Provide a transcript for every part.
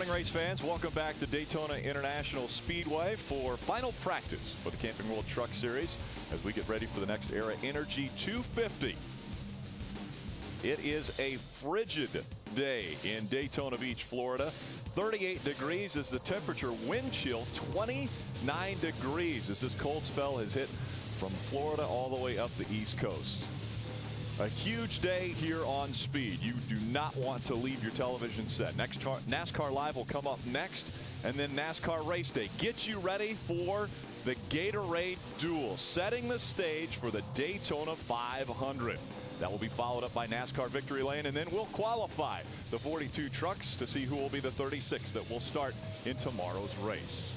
morning, race fans. Welcome back to Daytona International Speedway for final practice for the Camping World Truck Series as we get ready for the next era Energy 250. It is a frigid day in Daytona Beach, Florida. 38 degrees is the temperature. Wind chill 29 degrees as this cold spell has hit from Florida all the way up the East Coast. A huge day here on Speed. You do not want to leave your television set. NASCAR Live will come up next, and then NASCAR Race Day. Get you ready for the Gatorade Duel, setting the stage for the Daytona 500. That will be followed up by NASCAR Victory Lane, and then we'll qualify the 42 trucks to see who will be the 36 that will start in tomorrow's race.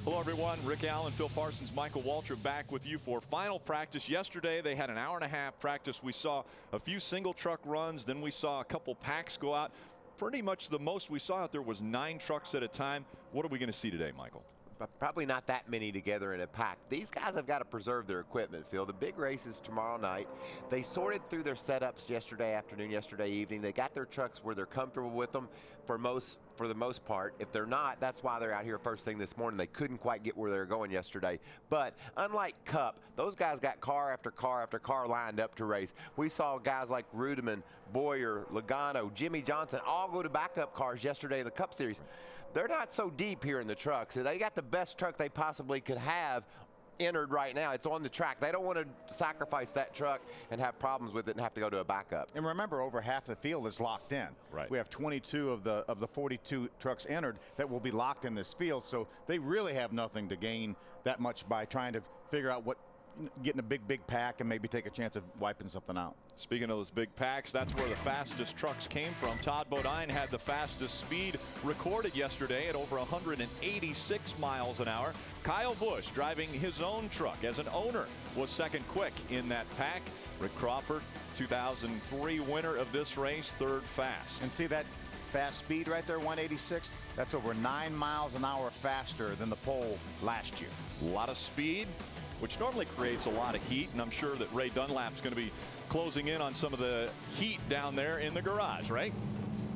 Hello, everyone. Rick Allen, Phil Parsons, Michael Waltrip back with you for final practice. Yesterday, they had an hour-and-a-half practice. We saw a few single truck runs. Then we saw a couple packs go out. Pretty much the most we saw out there was 9 trucks at a time. What are we going to see today, Michael? But probably not that many together in a pack. These guys have got to preserve their equipment, Phil. The big race is tomorrow night. They sorted through their setups yesterday afternoon, yesterday evening. They got their trucks where they're comfortable with them for the most part. If they're not, that's why they're out here first thing this morning. They couldn't quite get where they were going yesterday. But unlike Cup, those guys got car after car after car lined up to race. We saw guys like Rudeman, Boyer, Logano, Jimmy Johnson all go to backup cars yesterday in the Cup Series. They're not so deep here in the truck, so they got the best truck they possibly could have entered right now. It's on the track. They don't want to sacrifice that truck and have problems with it and have to go to a backup. And remember, over half the field is locked in. Right. We have 22 of the 42 trucks entered that will be locked in this field, so they really have nothing to gain that much by trying to figure out getting a big pack and maybe take a chance of wiping something out. Speaking of those big packs, that's where the fastest trucks came from. Todd Bodine had the fastest speed recorded yesterday at over 186 miles an hour. Kyle Busch, driving his own truck as an owner, was second quick in that pack. Rick Crawford, 2003 winner of this race, third fast. And see that fast speed right there, 186? That's over 9 miles an hour faster than the pole last year. A lot of speed, which normally creates a lot of heat, and I'm sure that Ray Dunlap's going to be closing in on some of the heat down there in the garage, right?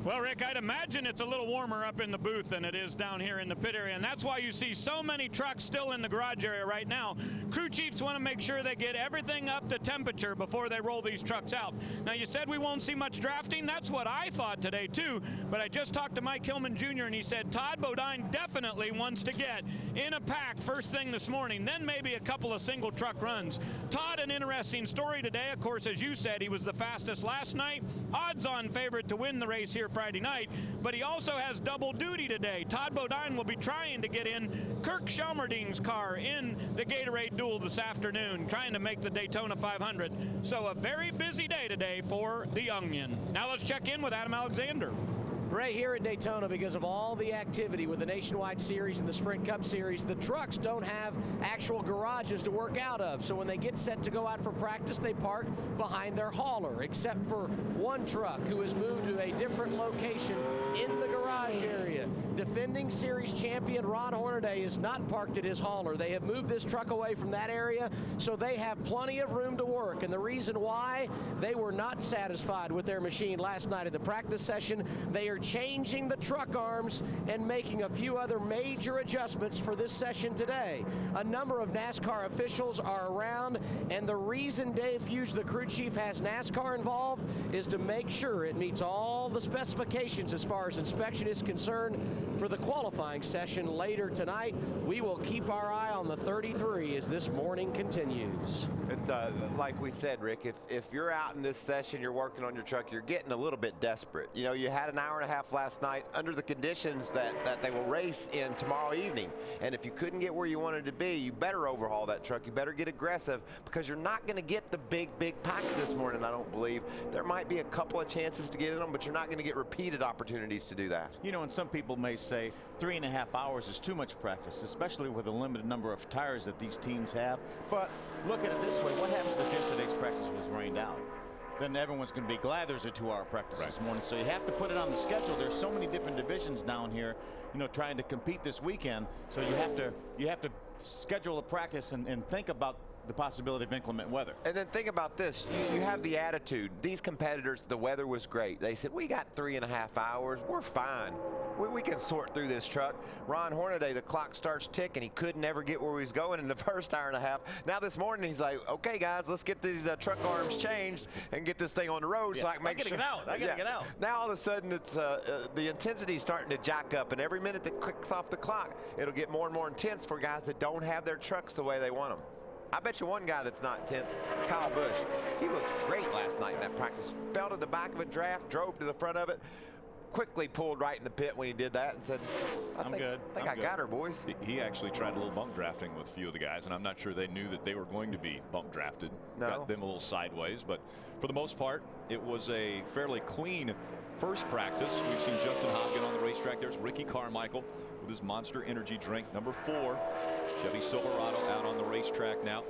Well, Rick, I'd imagine it's a little warmer up in the booth than it is down here in the pit area, and that's why you see so many trucks still in the garage area right now. Crew chiefs want to make sure they get everything up to temperature before they roll these trucks out. Now, you said we won't see much drafting. That's what I thought today, too, but I just talked to Mike Hillman Jr., and he said Todd Bodine definitely wants to get in a pack first thing this morning, then maybe a couple of single truck runs. Todd, an interesting story today. Of course, as you said, he was the fastest last night. Odds-on favorite to win the race here Friday night, but he also has double duty today. Todd Bodine will be trying to get in Kirk Shelmerding's car in the Gatorade Duel this afternoon, trying to make the Daytona 500. So a very busy day today for the Onion. Now let's check in with Adam Alexander. Right here at Daytona, because of all the activity with the Nationwide Series and the Sprint Cup Series, the trucks don't have actual garages to work out of. So when they get set to go out for practice, they park behind their hauler, except for one truck who has moved to a different location in the garage area. Defending series champion Ron Hornaday is not parked at his hauler. They have moved this truck away from that area, so they have plenty of room to work. And the reason why, they were not satisfied with their machine last night at the practice session. They are changing the truck arms and making a few other major adjustments for this session today. A number of NASCAR officials are around, and the reason Dave Fuge, the crew chief, has NASCAR involved is to make sure it meets all the specifications as far as inspection is concerned for the qualifying session later tonight. We will keep our eye on the 33 as this morning continues. It's like we said, Rick, if you're out in this session, you're working on your truck, you're getting a little bit desperate. You know, you had an hour and a half last night under the conditions that they will race in tomorrow evening. And if you couldn't get where you wanted to be, you better overhaul that truck. You better get aggressive, because you're not going to get the big packs this morning, I don't believe. There might be a couple of chances to get in them, but you're not going to get repeated opportunities to do that. You know, and some people may say 3.5 hours is too much practice, especially with the limited number of tires that these teams have. But look at it this way. What happens if yesterday's practice was rained out? Then everyone's going to be glad there's a 2-hour practice this morning. So you have to put it on the schedule. There's so many different divisions down here, you know, trying to compete this weekend. So you have to schedule a practice and think about the possibility of inclement weather. And then think about this. You have the attitude. These competitors, the weather was great. They said, we got 3.5 hours. We're fine. We can sort through this truck. Ron Hornaday, the clock starts ticking. He could never get where he was going in the first hour and a half. Now this morning, he's like, okay, guys, let's get these truck arms changed and get this thing on the road so I can make sure. I gotta get out. Now all of a sudden, it's the intensity is starting to jack up, and every minute that clicks off the clock, it'll get more and more intense for guys that don't have their trucks the way they want them. I bet you one guy that's not intense, Kyle Busch. He looked great last night in that practice. Fell to the back of a draft, drove to the front of it, quickly pulled right in the pit when he did that and said, I think I got her, boys. He actually tried a little bump drafting with a few of the guys, and I'm not sure they knew that they were going to be bump drafted. No. Got them a little sideways, but for the most part, it was a fairly clean first practice. We've seen Justin Hopkin on the racetrack. There's Ricky Carmichael with his Monster Energy drink, number 4. Chevy Silverado out on the racetrack now.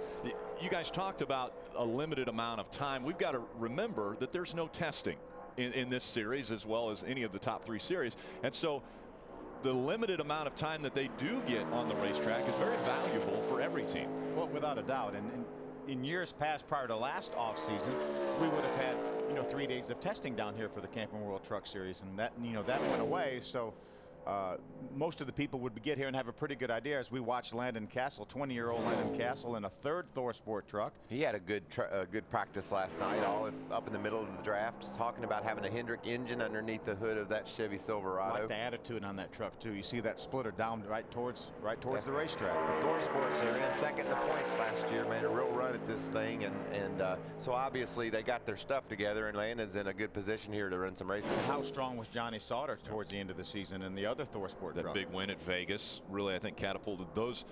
You guys talked about a limited amount of time. We've got to remember that there's no testing in this series, as well as any of the top 3 series. And so the limited amount of time that they do get on the racetrack is very valuable for every team. Well, without a doubt. And in years past, prior to last offseason, we would have had 3 days of testing down here for the Camping World Truck Series, and that that went away. So most of the people would get here and have a pretty good idea as we watched Landon Castle, 20-year-old Landon Castle, in a 3rd Thor Sport truck. He had a good practice last night, all up in the middle of the draft, talking about having a Hendrick engine underneath the hood of that Chevy Silverado. I like the attitude on that truck too. You see that splitter down right towards the racetrack. Thor Sports, they ran 2nd in the points last year, made a real run at this thing, and so obviously they got their stuff together, and Landon's in a good position here to run some races. How strong was Johnny Sauter towards the end of the season and the other Thor Sport truck? That big win at Vegas really, I think, catapulted those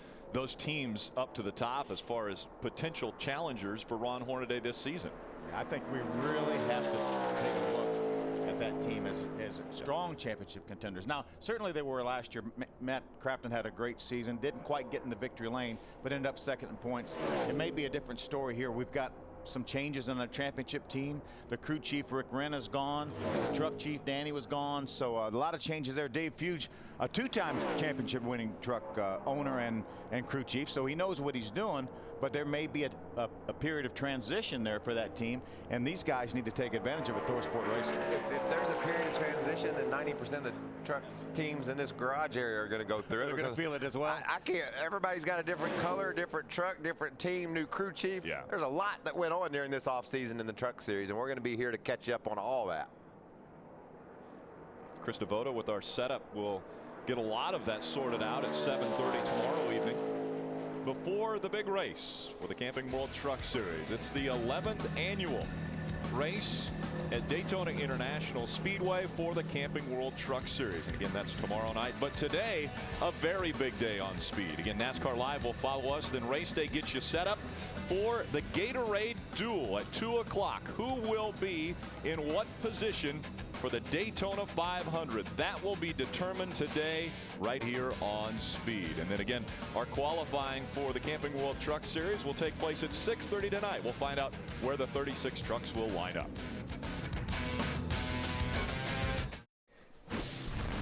teams up to the top as far as potential challengers for Ron Hornaday this season. I think we really have to take a look at that team as strong championship contenders. Now, certainly they were last year. Matt Crafton had a great season, didn't quite get in the victory lane, but ended up 2nd in points. It may be a different story here. We've got some changes in the championship team. The crew chief Rick Wren is gone. The truck chief Danny was gone. So a lot of changes there. Dave Fuge, a 2-time championship winning truck owner and crew chief, so he knows what he's doing, but there may be a period of transition there for that team, and these guys need to take advantage of it. Thor Sport Racing. If there's a period of transition, then 90% of the trucks teams in this garage area are going to go through it. They're going to feel it as well. I can't. Everybody's got a different color, different truck, different team, new crew chief. Yeah. There's a lot that went on during this offseason in the truck series, and we're going to be here to catch you up on all that. Chris Devoto with our setup will get a lot of that sorted out at 7:30 tomorrow evening before the big race for the Camping World Truck Series. It's the 11th annual race at Daytona International Speedway for the Camping World Truck Series. And again, that's tomorrow night. But today, a very big day on speed. Again, NASCAR Live will follow us. Then race day gets you set up for the Gatorade Duel at 2 o'clock. Who will be in what position for the Daytona 500? That will be determined today right here on Speed. And then again, our qualifying for the Camping World Truck Series will take place at 6:30 tonight. We'll find out where the 36 trucks will line up.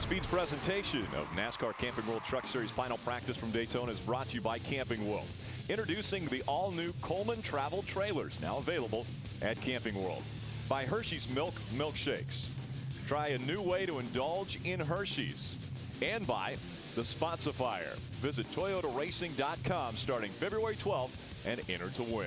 Speed's presentation of NASCAR Camping World Truck Series final practice from Daytona is brought to you by Camping World. Introducing the all-new Coleman Travel Trailers, now available at Camping World. By Hershey's Milk Milkshakes. Try a new way to indulge in Hershey's. And by the Spotsifier. Visit ToyotaRacing.com starting February 12th and enter to win.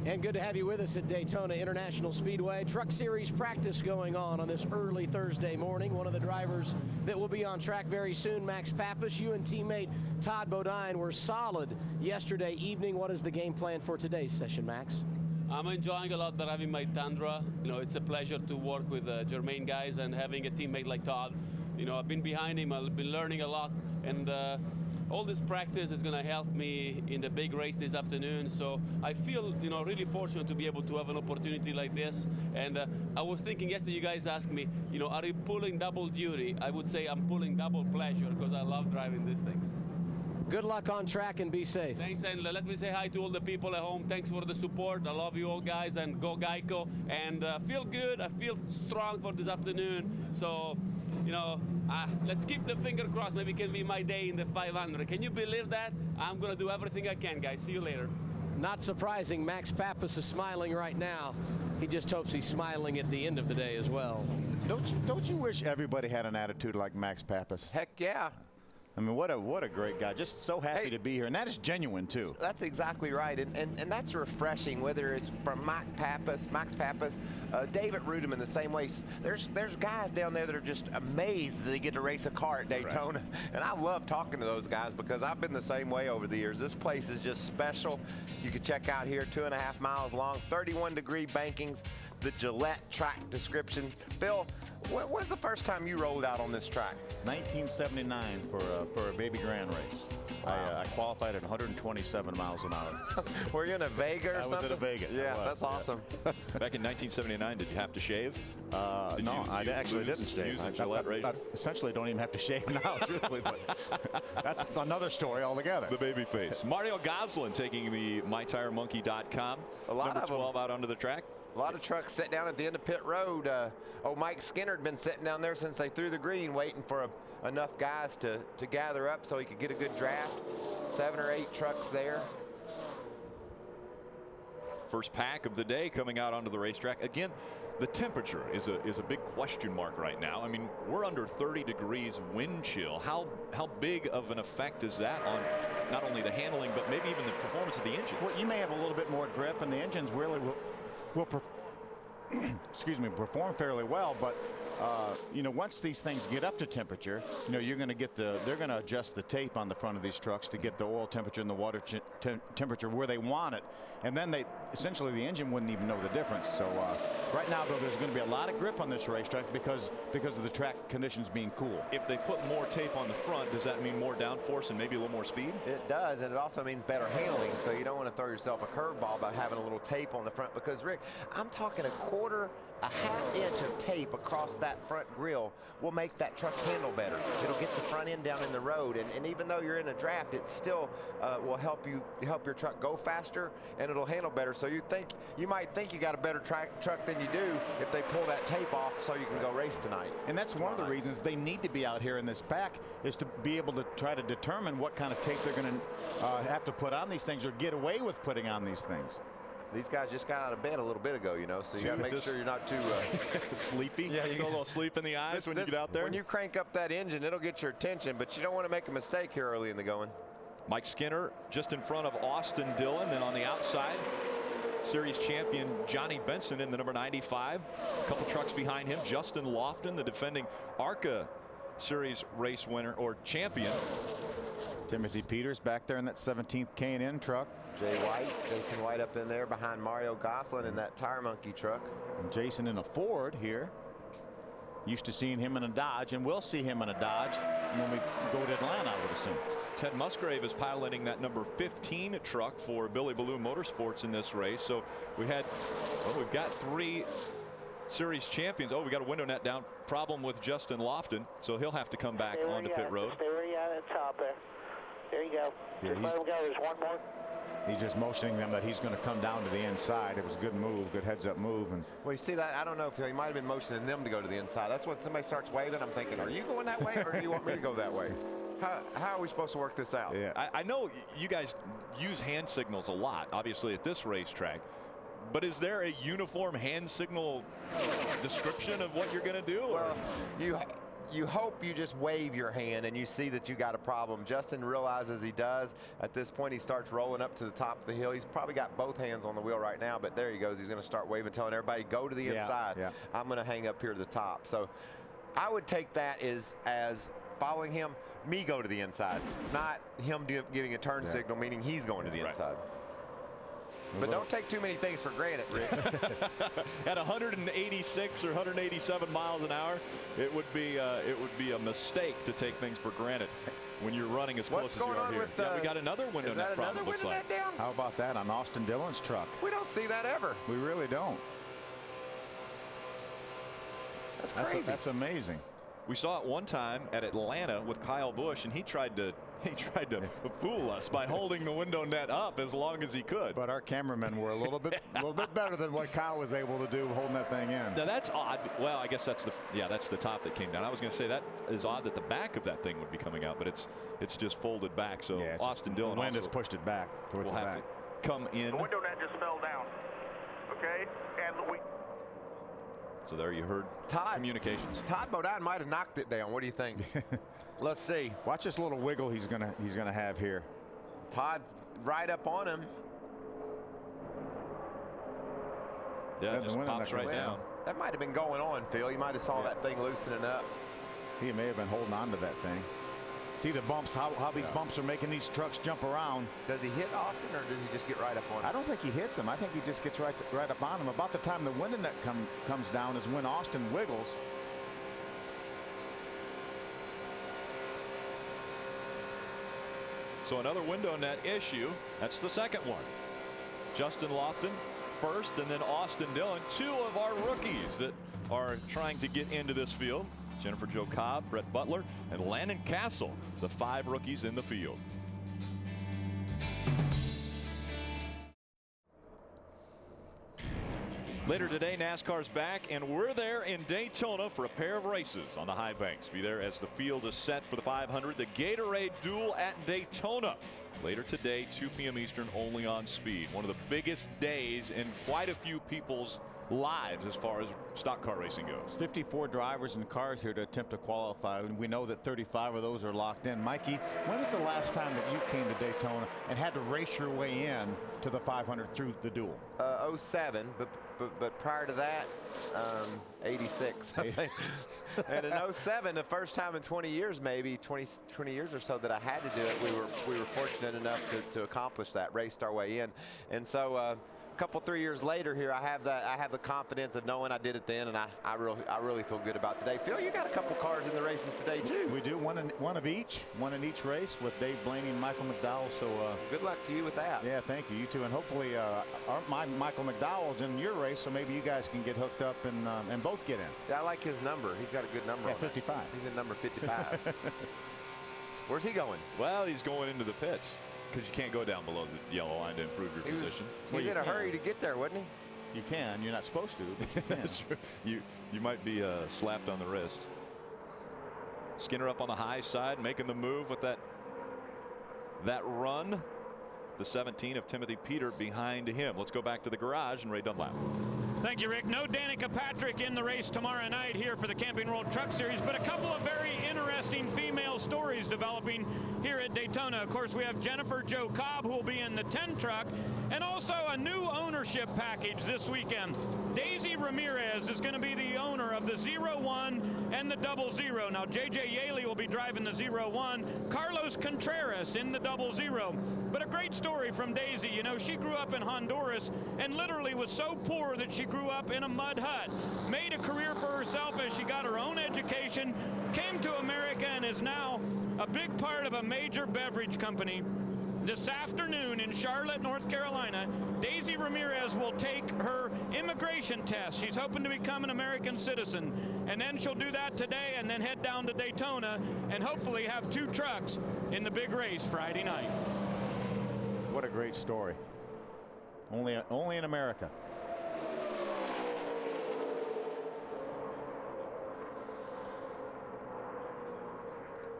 And good to have you with us at Daytona International Speedway. Truck Series practice going on this early Thursday morning. One of the drivers that will be on track very soon, Max Papis. You and teammate Todd Bodine were solid yesterday evening. What is the game plan for today's session, Max? I'm enjoying a lot driving my Tundra. It's a pleasure to work with Germain guys and having a teammate like Todd. I've been behind him, I've been learning a lot, and all this practice is going to help me in the big race this afternoon. So I feel, really fortunate to be able to have an opportunity like this. And I was thinking yesterday, you guys asked me, are you pulling double duty? I would say I'm pulling double pleasure because I love driving these things. Good luck on track and be safe. Thanks, and let me say hi to all the people at home. Thanks for the support. I love you all, guys, and go Geico. And feel good. I feel strong for this afternoon. So, you know, let's keep the finger crossed. Maybe it can be my day in the 500. Can you believe that? I'm going to do everything I can, guys. See you later. Not surprising, Max Papis is smiling right now. He just hopes he's smiling at the end of the day as well. Don't you wish everybody had an attitude like Max Papis? Heck yeah. I mean, what a great guy. Just so happy to be here. And that is genuine, too. That's exactly right. And that's refreshing, whether it's from Max Papis, David Rudeman the same way. There's guys down there that are just amazed that they get to race a car at Daytona. Right. And I love talking to those guys because I've been the same way over the years. This place is just special. You can check out here, 2.5 miles long, 31-degree bankings, the Gillette track description. Phil, when's the first time you rolled out on this track? 1979 for a baby grand race. Wow. I qualified at 127 miles an hour. Were you in a Vega or something? I was in a Vega. Yeah, that's awesome. Back in 1979, did you have to shave? No, I actually didn't shave. I essentially don't even have to shave now, truthfully, but that's another story altogether. The baby face. Mario Goslin taking the MyTireMonkey.com. Number 12 out onto the track. A lot of trucks sit down at the end of pit road. Mike Skinner had been sitting down there since they threw the green, waiting for enough guys to gather up so he could get a good draft. 7 or 8 trucks there. First pack of the day coming out onto the racetrack. Again, the temperature is a big question mark right now. I mean, we're under 30 degrees wind chill. How big of an effect is that on not only the handling, but maybe even the performance of the engines? Well, you may have a little bit more grip, and the engines really will perform fairly well, but you know, once these things get up to temperature, you know, you're going to get they're going to adjust the tape on the front of these trucks to get the oil temperature and the water temperature where they want it, and then essentially the engine wouldn't even know the difference. So right now, though, there's going to be a lot of grip on this racetrack because of the track conditions being cool. If they put more tape on the front, does that mean more downforce and maybe a little more speed? It does, and it also means better handling. So you don't want to throw yourself a curveball by having a little tape on the front, because Rick, I'm talking a half inch of tape across that front grille will make that truck handle better. It'll get the front end down in the road, and even though you're in a draft, it still will help your truck go faster, and it'll handle better. So you might think you got a better truck than you do if they pull that tape off so you can go race tonight. And that's one of the reasons they need to be out here in this pack, is to be able to try to determine what kind of tape they're going to have to put on these things or get away with putting on these things. These guys just got out of bed a little bit ago, you know, so you got to make sure you're not too sleepy. Yeah, you get a little sleep in the eyes when you get out there. When you crank up that engine, it'll get your attention, but you don't want to make a mistake here early in the going. Mike Skinner just in front of Austin Dillon. Then on the outside, series champion Johnny Benson in the number 95. A couple trucks behind him, Justin Lofton, the defending ARCA series race winner or champion. Timothy Peters back there in that 17th K&N truck. Jason White up in there behind Mario Goslin in that Tire Monkey truck. And Jason in a Ford here. Used to seeing him in a Dodge, and we'll see him in a Dodge when we go to Atlanta, I would assume. Ted Musgrave is piloting that number 15 truck for Billy Balloon Motorsports in this race. So we've got 3 series champions. Oh, we got a window net down. Problem with Justin Lofton, so he'll have to come back onto pit road. Stay where you at the top there. There you go. Just let him go. There's one more. He's just motioning them that he's going to come down to the inside. It was a good move, good heads-up move. And well, you see that? I don't know if he might have been motioning them to go to the inside. That's when somebody starts waving. I'm thinking, are you going that way, or do you want me to go that way? How are we supposed to work this out? Yeah, I know you guys use hand signals a lot, obviously at this racetrack. But is there a uniform hand signal description of what you're going to do? Well, you hope you just wave your hand and you see that you got a problem. Justin realizes he does. At this point, he starts rolling up to the top of the hill. He's probably got both hands on the wheel right now, but there he goes. He's going to start waving, telling everybody, go to the inside. Yeah. I'm going to hang up here to the top. So I would take that as following him, me go to the inside, not him giving a turn signal, meaning he's going to the inside. But don't take too many things for granted, Rick. At 186 or 187 miles an hour, it would be a mistake to take things for granted when you're running as close as you are here. We got another window net problem, looks like. How about that on Austin Dillon's truck? We don't see that ever. We really don't. That's crazy. That's amazing. We saw it one time at Atlanta with Kyle Busch, and he tried to fool us by holding the window net up as long as he could. But our cameramen were a little bit better than what Kyle was able to do holding that thing in. Now that's odd. Well, I guess that's the top that came down. I was going to say that is odd that the back of that thing would be coming out, but it's just folded back. So yeah, Austin Dillon the wind has pushed it back towards will the have back. to come in. The window net just fell down. Okay, and So there you heard communications. Todd Bodine might have knocked it down. What do you think? Let's see. Watch this little wiggle he's gonna have here. Todd right up on him. Yeah, just pops right down. That might have been going on, Phil. You might have saw that thing loosening up. He may have been holding on to that thing. See the bumps, how these bumps are making these trucks jump around. Does he hit Austin, or does he just get right up on him? I don't think he hits him. I think he just gets right up on him. About the time the window net comes down is when Austin wiggles. So another window net issue. That's the second one. Justin Lofton first, and then Austin Dillon, two of our rookies that are trying to get into this field. Jennifer Jo Cobb, Brett Butler, and Landon Castle, the 5 rookies in the field. Later today, NASCAR's back, and we're there in Daytona for a pair of races on the high banks. Be there as the field is set for the 500, the Gatorade Duel at Daytona. Later today, 2 p.m. Eastern, only on Speed. One of the biggest days in quite a few people's lives as far as stock car racing goes. 54 drivers and cars here to attempt to qualify, and we know that 35 of those are locked in. Mikey, when was the last time that you came to Daytona and had to race your way in to the 500 through the duel? 07, but prior to that, 86. I think. And in 07, the first time in 20 years, maybe 20 years or so that I had to do it, we were fortunate enough to accomplish that, raced our way in. And so a couple 3 years later here, I have the confidence of knowing I did it then, and I really feel good about today. Phil, you got a couple cars in the races today too. We do, one in each race with Dave Blaney and Michael McDowell. So good luck to you with that. Yeah, thank you. You too, and hopefully Michael McDowell's in your race, so maybe you guys can get hooked up and both get in. Yeah, I like his number. He's got a good number. Yeah, on 55. That. He's in number 55. Where's he going? Well, he's going into the pits, because you can't go down below the yellow line to improve your position. He's in a hurry to get there, wasn't he? You can. You're not supposed to, but you can. That's true. You might be slapped on the wrist. Skinner up on the high side, making the move with that run. The 17 of Timothy Peter behind him. Let's go back to the garage and Ray Dunlap. Thank you, Rick. No Danica Patrick in the race tomorrow night here for the Camping World Truck Series, but a couple of very interesting female stories developing here at Daytona. Of course, we have Jennifer Jo Cobb, who will be in the 10 truck, and also a new ownership package this weekend. Daisy Ramirez is going to be the owner of the 01 and the 00. Now, J.J. Yaley will be driving the 01, Carlos Contreras in the 00. But a great story from Daisy. You know, she grew up in Honduras and literally was so poor that she grew up in a mud hut, made a career for herself as she got her own education, came to America, and is now a big part of a major beverage company. This afternoon in Charlotte, North Carolina, Daisy Ramirez will take her immigration test. She's hoping to become an American citizen, and then she'll do that today and then head down to Daytona and hopefully have 2 trucks in the big race Friday night. What a great story. Only in America.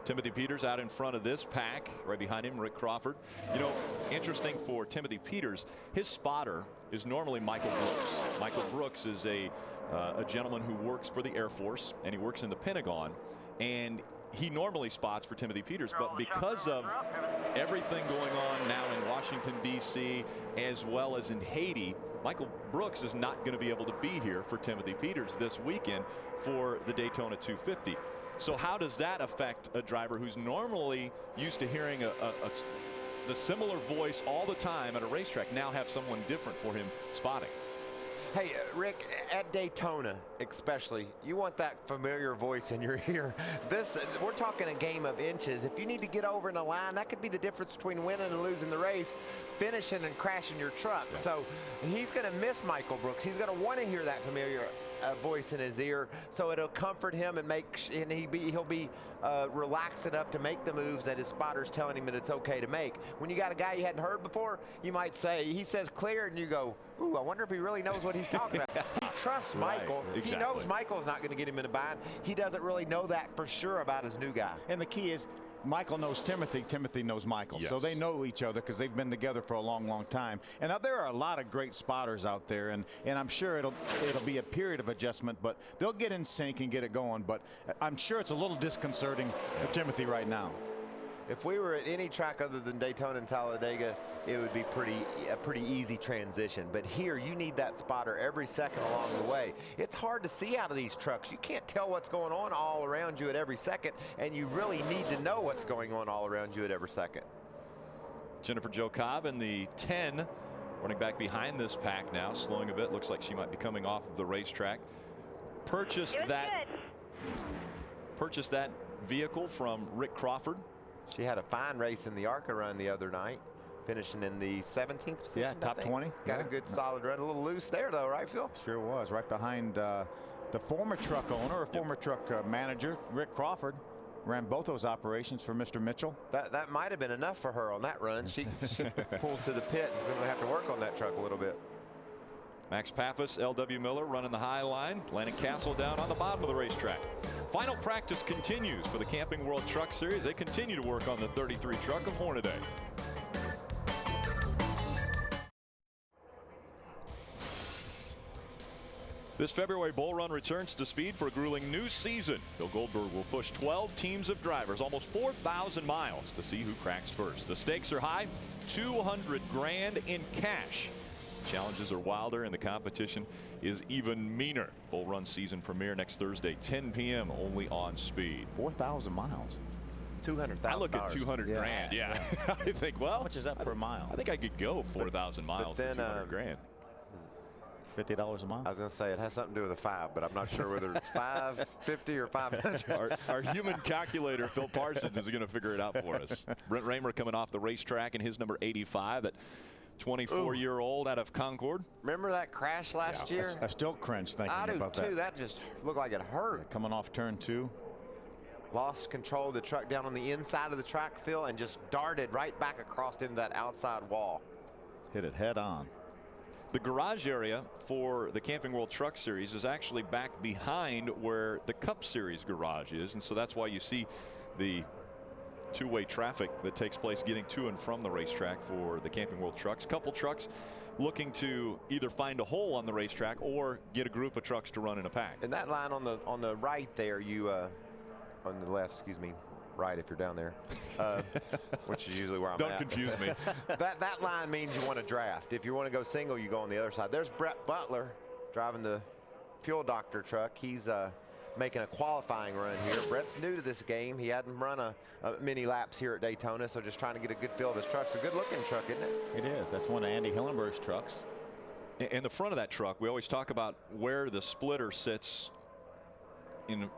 Timothy Peters out in front of this pack. Right behind him, Rick Crawford. You know, interesting for Timothy Peters, his spotter is normally Michael Brooks. Michael Brooks is a gentleman who works for the Air Force, and he works in the Pentagon. And he normally spots for Timothy Peters, but because of everything going on now in Washington, D.C., as well as in Haiti, Michael Brooks is not going to be able to be here for Timothy Peters this weekend for the Daytona 250. So how does that affect a driver who's normally used to hearing the similar voice all the time at a racetrack, now have someone different for him spotting? Hey, Rick, at Daytona especially, you want that familiar voice in your ear. We're talking a game of inches. If you need to get over in a line, that could be the difference between winning and losing the race, finishing and crashing your truck. Yeah. So he's going to miss Michael Brooks. He's going to want to hear that familiar voice in his ear, so it'll comfort him and he'll be relaxed enough to make the moves that his spotter's telling him that it's okay to make. When you got a guy you hadn't heard before, you might say, he says clear, and you go, ooh, I wonder if he really knows what he's talking about. He trusts Michael. Right, exactly. He knows Michael's not going to get him in a bind. He doesn't really know that for sure about his new guy. And the key is, Michael knows Timothy, Timothy knows Michael. Yes. So they know each other because they've been together for a long, long time. And now there are a lot of great spotters out there, and I'm sure it'll be a period of adjustment, but they'll get in sync and get it going. But I'm sure it's a little disconcerting for Timothy right now. If we were at any track other than Daytona and Talladega, it would be a pretty easy transition. But here, you need that spotter every second along the way. It's hard to see out of these trucks. You can't tell what's going on all around you at every second, and you really need to know what's going on all around you at every second. Jennifer Jo Cobb in the 10, running back behind this pack now, slowing a bit. Looks like she might be coming off of the racetrack. Purchased that vehicle from Rick Crawford. She had a fine race in the ARCA run the other night, finishing in the 17th position. Yeah, top 20. Got a good solid run. A little loose there, though, right, Phil? Sure was. Right behind the former truck owner, or former truck manager, Rick Crawford. Ran both those operations for Mr. Mitchell. That might have been enough for her on that run. She pulled to the pit and is going to have to work on that truck a little bit. Max Papis, L.W. Miller running the high line. Landon Castle down on the bottom of the racetrack. Final practice continues for the Camping World Truck Series. They continue to work on the 33 truck of Hornaday. This February Bull Run returns to speed for a grueling new season. Bill Goldberg will push 12 teams of drivers, almost 4,000 miles, to see who cracks first. The stakes are high, $200 grand in cash. Challenges are wilder and the competition is even meaner. Bull Run season premiere next Thursday, 10 p.m. only on Speed. 4,000 miles. $200,000. I look at 200 grand. Yeah. I think, well, How much is that per mile? I think I could go 4,000 miles then, for 200 grand. $50 a mile. I was going to say it has something to do with a 5, but I'm not sure whether it's 550 or 500. Our human calculator, Phil Parsons, is going to figure it out for us. Brent Raymer coming off the racetrack in his number 85. That 24-year-old out of Concord. Remember that crash last year? I still cringe thinking about that. I do too. That just looked like it hurt. Coming off turn 2. Lost control of the truck down on the inside of the track, Phil, and just darted right back across into that outside wall. Hit it head on. The garage area for the Camping World Truck Series is actually back behind where the Cup Series garage is, and so that's why you see the two-way traffic that takes place getting to and from the racetrack for the Camping World trucks. Couple trucks looking to either find a hole on the racetrack or get a group of trucks to run in a pack. And that line on the right there, on the left, excuse me, right if you're down there, which is usually where I'm at. Don't confuse me. that line means you want to draft. If you want to go single, you go on the other side. There's Brett Butler driving the Fuel Doctor truck. He's making a qualifying run here. Brett's new to this game. He hadn't run a many laps here at Daytona, so just trying to get a good feel of his truck. It's a good-looking truck, isn't it? It is. That's one of Andy Hillenberg's trucks. In the front of that truck, we always talk about where the splitter sits in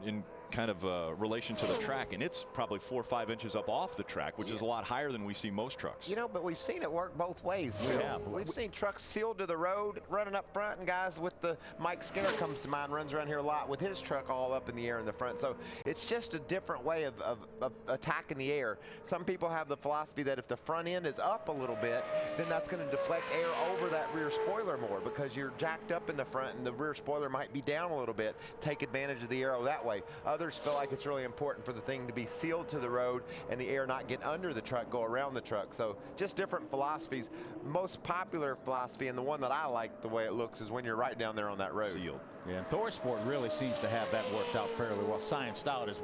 kind of relation to the track, and it's probably 4 or 5 inches up off the track, which is a lot higher than we see most trucks. You know, but we've seen it work both ways. Yeah, we've seen trucks sealed to the road, running up front, and guys with the Mike Skinner comes to mind, runs around here a lot with his truck all up in the air in the front. So it's just a different way of attacking the air. Some people have the philosophy that if the front end is up a little bit, then that's going to deflect air over that rear spoiler more because you're jacked up in the front and the rear spoiler might be down a little bit. Take advantage of the aero that way. Others feel like it's really important for the thing to be sealed to the road and the air not get under the truck, go around the truck. So just different philosophies. Most popular philosophy, and the one that I like the way it looks, is when you're right down there on that road. Sealed. Yeah, Thor Sport really seems to have that worked out fairly well. Scienced out, as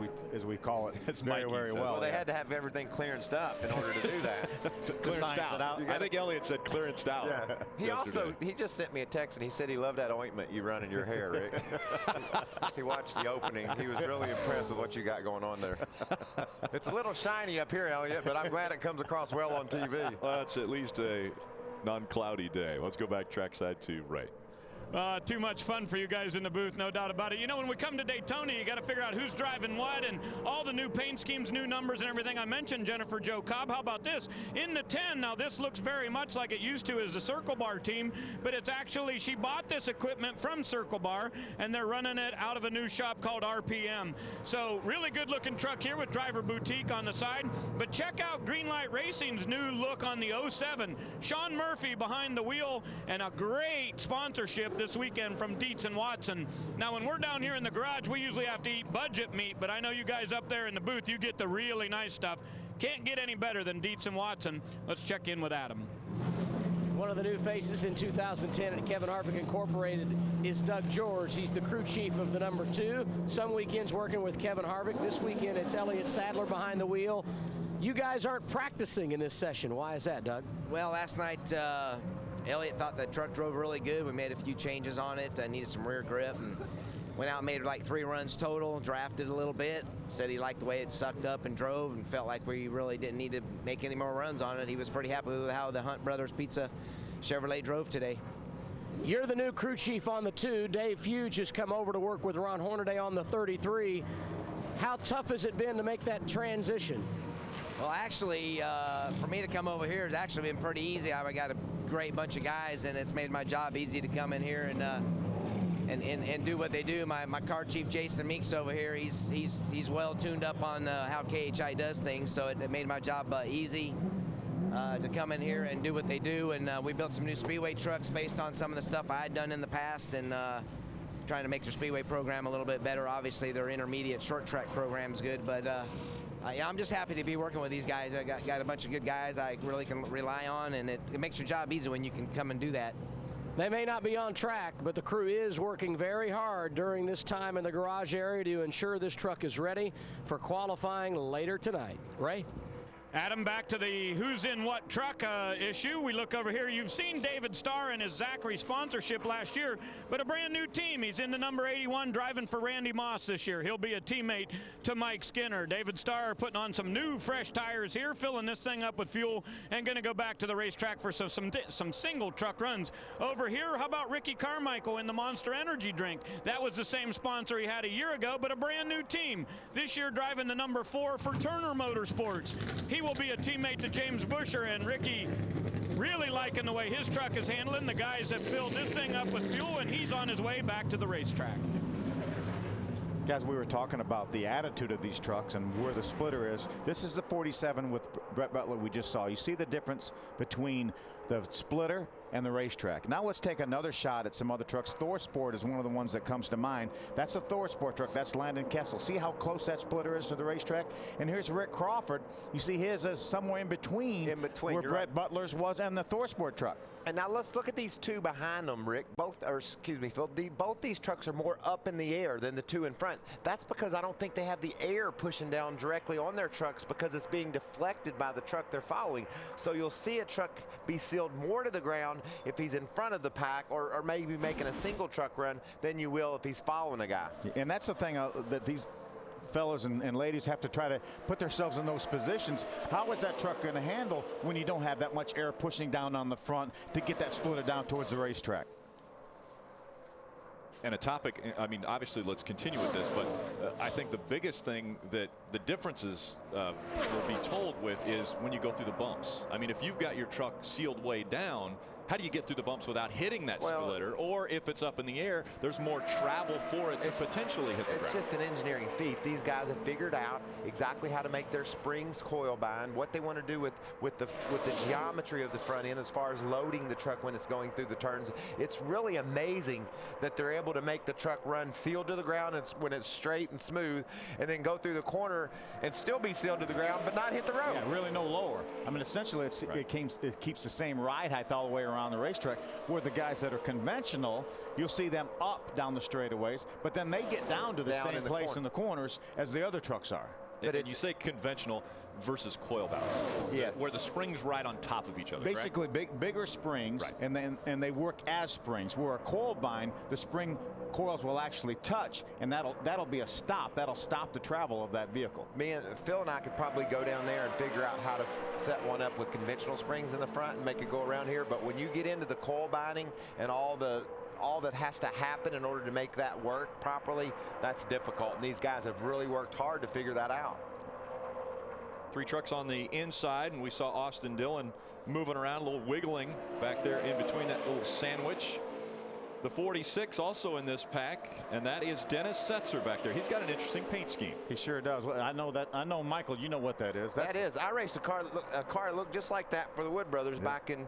we call it. It's very well. Well, they had to have everything clearanced up in order to do that. Clearanced out. I think Elliott said clearanced out. Yeah. He just sent me a text and he said he loved that ointment you run in your hair, Rick. He watched the opening. He was really impressed with what you got going on there. It's a little shiny up here, Elliott, but I'm glad it comes across well on TV. Well, it's at least a non-cloudy day. Let's go back trackside to Ray. Too much fun for you guys in the booth, no doubt about it. You know, when we come to Daytona, you got to figure out who's driving what and all the new paint schemes, new numbers and everything. I mentioned Jennifer Jo Cobb. How about this? In the 10, now this looks very much like it used to as a Circle Bar team, but it's actually, she bought this equipment from Circle Bar, and they're running it out of a new shop called RPM. So really good looking truck here with Driver Boutique on the side. But check out Greenlight Racing's new look on the 07. Sean Murphy behind the wheel, and a great sponsorship this weekend from Dietz and Watson. Now, when we're down here in the garage, we usually have to eat budget meat, but I know you guys up there in the booth, you get the really nice stuff. Can't get any better than Dietz and Watson. Let's check in with Adam. One of the new faces in 2010 at Kevin Harvick Incorporated is Doug George. He's the crew chief of the number 2. Some weekends working with Kevin Harvick. This weekend it's Elliott Sadler behind the wheel. You guys aren't practicing in this session. Why is that, Doug? Well, last night Elliott thought the truck drove really good. We made a few changes on it. Needed some rear grip, and went out and made like 3 runs total, drafted a little bit. Said he liked the way it sucked up and drove, and felt like we really didn't need to make any more runs on it. He was pretty happy with how the Hunt Brothers Pizza Chevrolet drove today. You're the new crew chief on the 2. Dave Fuge has come over to work with Ron Hornaday on the 33. How tough has it been to make that transition? Well, actually, for me to come over here has actually been pretty easy. I got a great bunch of guys, and it's made my job easy to come in here and do what they do. My car chief Jason Meeks over here, he's well tuned up on how KHI does things, so it made my job easy to come in here and do what they do. And we built some new Speedway trucks based on some of the stuff I had done in the past, and trying to make their Speedway program a little bit better. Obviously, their intermediate short track program is good, but I'm just happy to be working with these guys. I got a bunch of good guys I really can rely on, and it makes your job easy when you can come and do that. They may not be on track, but the crew is working very hard during this time in the garage area to ensure this truck is ready for qualifying later tonight. Ray? Adam, back to the who's in what truck issue. We look over here. You've seen David Starr and his Zachary sponsorship last year, but a brand new team. He's in the number 81 driving for Randy Moss this year. He'll be a teammate to Mike Skinner. David Starr putting on some new fresh tires here, filling this thing up with fuel, and going to go back to the racetrack for some single truck runs. Over here, how about Ricky Carmichael in the Monster Energy drink? That was the same sponsor he had a year ago, but a brand new team. This year driving the number 4 for Turner Motorsports. He will be a teammate to James Busher, and Ricky really liking the way his truck is handling. The guys have filled this thing up with fuel, and he's on his way back to the racetrack. Guys, we were talking about the attitude of these trucks and where the splitter is. This is the 47 with Brett Butler we just saw. You see the difference between the splitter and the racetrack. Now let's take another shot at some other trucks. Thor Sport is one of the ones that comes to mind. That's a Thor Sport truck. That's Landon Kessel. See how close that splitter is to the racetrack? And here's Rick Crawford. You see his is somewhere in between where Brett Butler's was and the Thor Sport truck. And now let's look at these 2 behind them, Rick. Phil. Both these trucks are more up in the air than the 2 in front. That's because I don't think they have the air pushing down directly on their trucks, because it's being deflected by the truck they're following. So you'll see a truck be sealed more to the ground if he's in front of the pack, or maybe making a single truck run, than you will if he's following a guy. And that's the thing that these fellas and ladies have to try to put themselves in those positions. How is that truck going to handle when you don't have that much air pushing down on the front to get that splitter down towards the racetrack? And a topic, I mean, obviously let's continue with this, but I think the biggest thing that the differences will be told with is when you go through the bumps. I mean, if you've got your truck sealed way down, how do you get through the bumps without hitting that splitter? Or if it's up in the air, there's more travel for it to potentially hit the ground. It's just an engineering feat. These guys have figured out exactly how to make their springs coil bind, what they want to do with the geometry of the front end as far as loading the truck when it's going through the turns. It's really amazing that they're able to make the truck run sealed to the ground when it's straight and smooth, and then go through the corner and still be sealed to the ground but not hit the road. Yeah, really no lower. I mean, essentially it keeps the same ride height all the way around the racetrack, where the guys that are conventional, you'll see them up down the straightaways, but then they get down to the same place in the corners as the other trucks are. And you say conventional versus coil bound, yes, where the springs right on top of each other. Basically, bigger springs, right, and they work as springs. Where a coil bind, the spring coils will actually touch, and that'll be a stop. That'll stop the travel of that vehicle. Phil and I could probably go down there and figure out how to set one up with conventional springs in the front and make it go around here. But when you get into the coil binding and all the all that has to happen in order to make that work properly, that's difficult. And these guys have really worked hard to figure that out. 3 trucks on the inside, and we saw Austin Dillon moving around, a little wiggling back there in between that little sandwich. The 46 also in this pack, and that is Dennis Setzer back there. He's got an interesting paint scheme. He sure does. Well, I know that. I know, Michael, you know what that is. That is. I raced a car that looked just like that for the Wood Brothers back in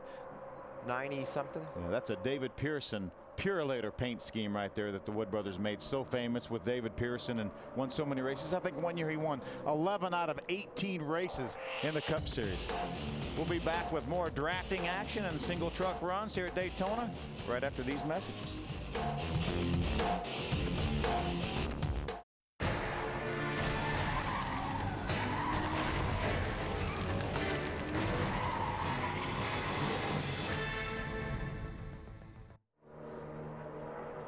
90-something. Yeah, that's a David Pearson Purelator paint scheme right there that the Wood Brothers made so famous with David Pearson and won so many races. I think one year he won 11 out of 18 races in the Cup Series. We'll be back with more drafting action and single truck runs here at Daytona right after these messages.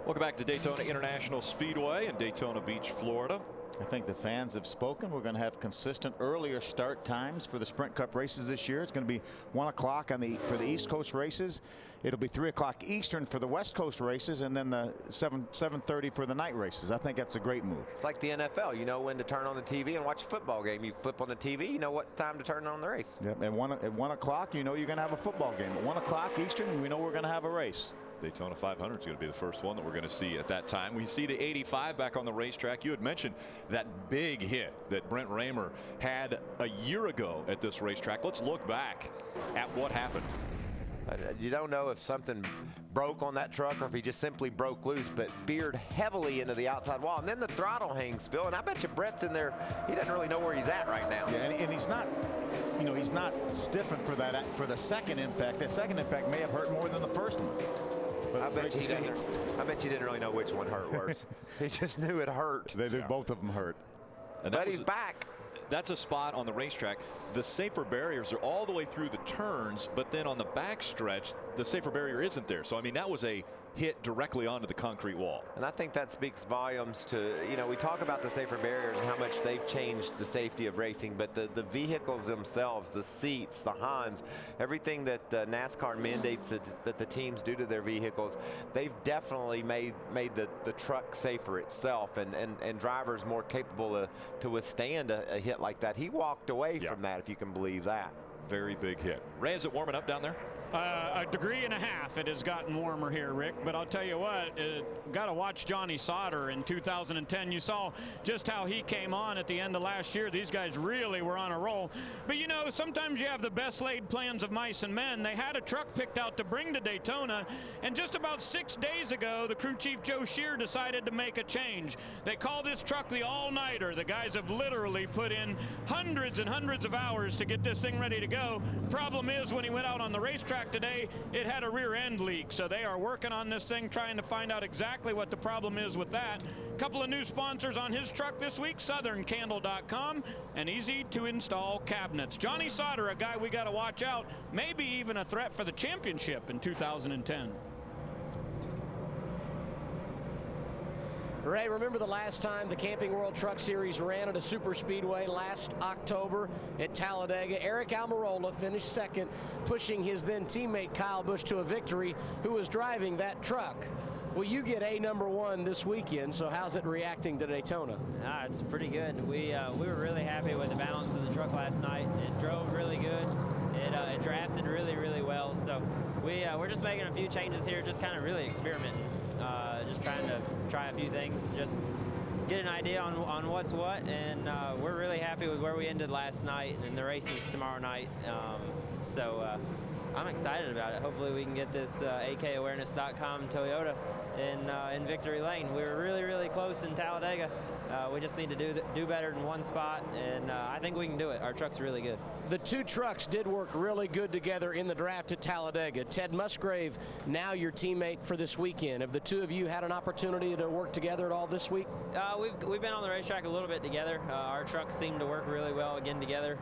Welcome back to Daytona International Speedway in Daytona Beach, Florida. I think the fans have spoken. We're going to have consistent earlier start times for the Sprint Cup races this year. It's going to be 1 o'clock for the East Coast races. It'll be 3 o'clock Eastern for the West Coast races, and then the 7:30 for the night races. I think that's a great move. It's like the NFL. You know when to turn on the TV and watch a football game. You flip on the TV, you know what time to turn on the race. Yep, and at 1 o'clock, you know you're going to have a football game. At 1 o'clock Eastern, we know we're going to have a race. Daytona 500 is going to be the first one that we're going to see at that time. We see the 85 back on the racetrack. You had mentioned that big hit that Brent Raymer had a year ago at this racetrack. Let's look back at what happened. You don't know if something broke on that truck or if he just simply broke loose, but veered heavily into the outside wall. And then the throttle hangs, Phil, and I bet you Brett's in there. He doesn't really know where he's at right now. Yeah, and he's not, you know, he's not stiffened for the second impact. That second impact may have hurt more than the first one. But I bet you didn't really know which one hurt worse. He just knew it hurt. They did, both of them hurt. But he's back. That's a spot on the racetrack. The safer barriers are all the way through the turns, but then on the back stretch, the safer barrier isn't there. So, I mean, that was a hit directly onto the concrete wall. And I think that speaks volumes to, you know, we talk about the safer barriers and how much they've changed the safety of racing, but the vehicles themselves, the seats, the Hans, everything that NASCAR mandates that the teams do to their vehicles, they've definitely made the truck safer itself and drivers more capable to withstand a hit like that. He walked away from that, if you can believe that. Very big hit. Ray, is it warming up down there? A degree and a half. It has gotten warmer here, Rick, but I'll tell you what, got to watch Johnny Sauter in 2010. You saw just how he came on at the end of last year. These guys really were on a roll. But you know, sometimes you have the best laid plans of mice and men. They had a truck picked out to bring to Daytona, and just about 6 days ago, the crew chief Joe Shear decided to make a change. They call this truck the all-nighter. The guys have literally put in hundreds and hundreds of hours to get this thing ready to go. Problem is, when he went out on the racetrack today, it had a rear end leak, so they are working on this thing, trying to find out exactly what the problem is with that. A couple of new sponsors on his truck this week: SouthernCandle.com and easy to install cabinets. Johnny Sauter, a guy we got to watch out, maybe even a threat for the championship in 2010. Ray, remember the last time the Camping World Truck Series ran at a super speedway last October at Talladega? Eric Almirola finished second, pushing his then teammate Kyle Busch to a victory, who was driving that truck. Well, you get a #1 this weekend, so how's it reacting to Daytona? It's pretty good. We were really happy with the balance of the truck last night. It drove really good. It drafted really, really well. So we're just making a few changes here, just kind of really experimenting. Just trying to try a few things, just get an idea on what's what, and we're really happy with where we ended last night, and the race is tomorrow night. So I'm excited about it. Hopefully we can get this akawareness.com Toyota in victory lane. We were really, really close in Talladega. We just need to do better in one spot, and I think we can do it. Our truck's really good. The two trucks did work really good together in the draft at Talladega. Ted Musgrave, now your teammate for this weekend. Have the two of you had an opportunity to work together at all this week? We've been on the racetrack a little bit together. Our trucks seem to work really well again together.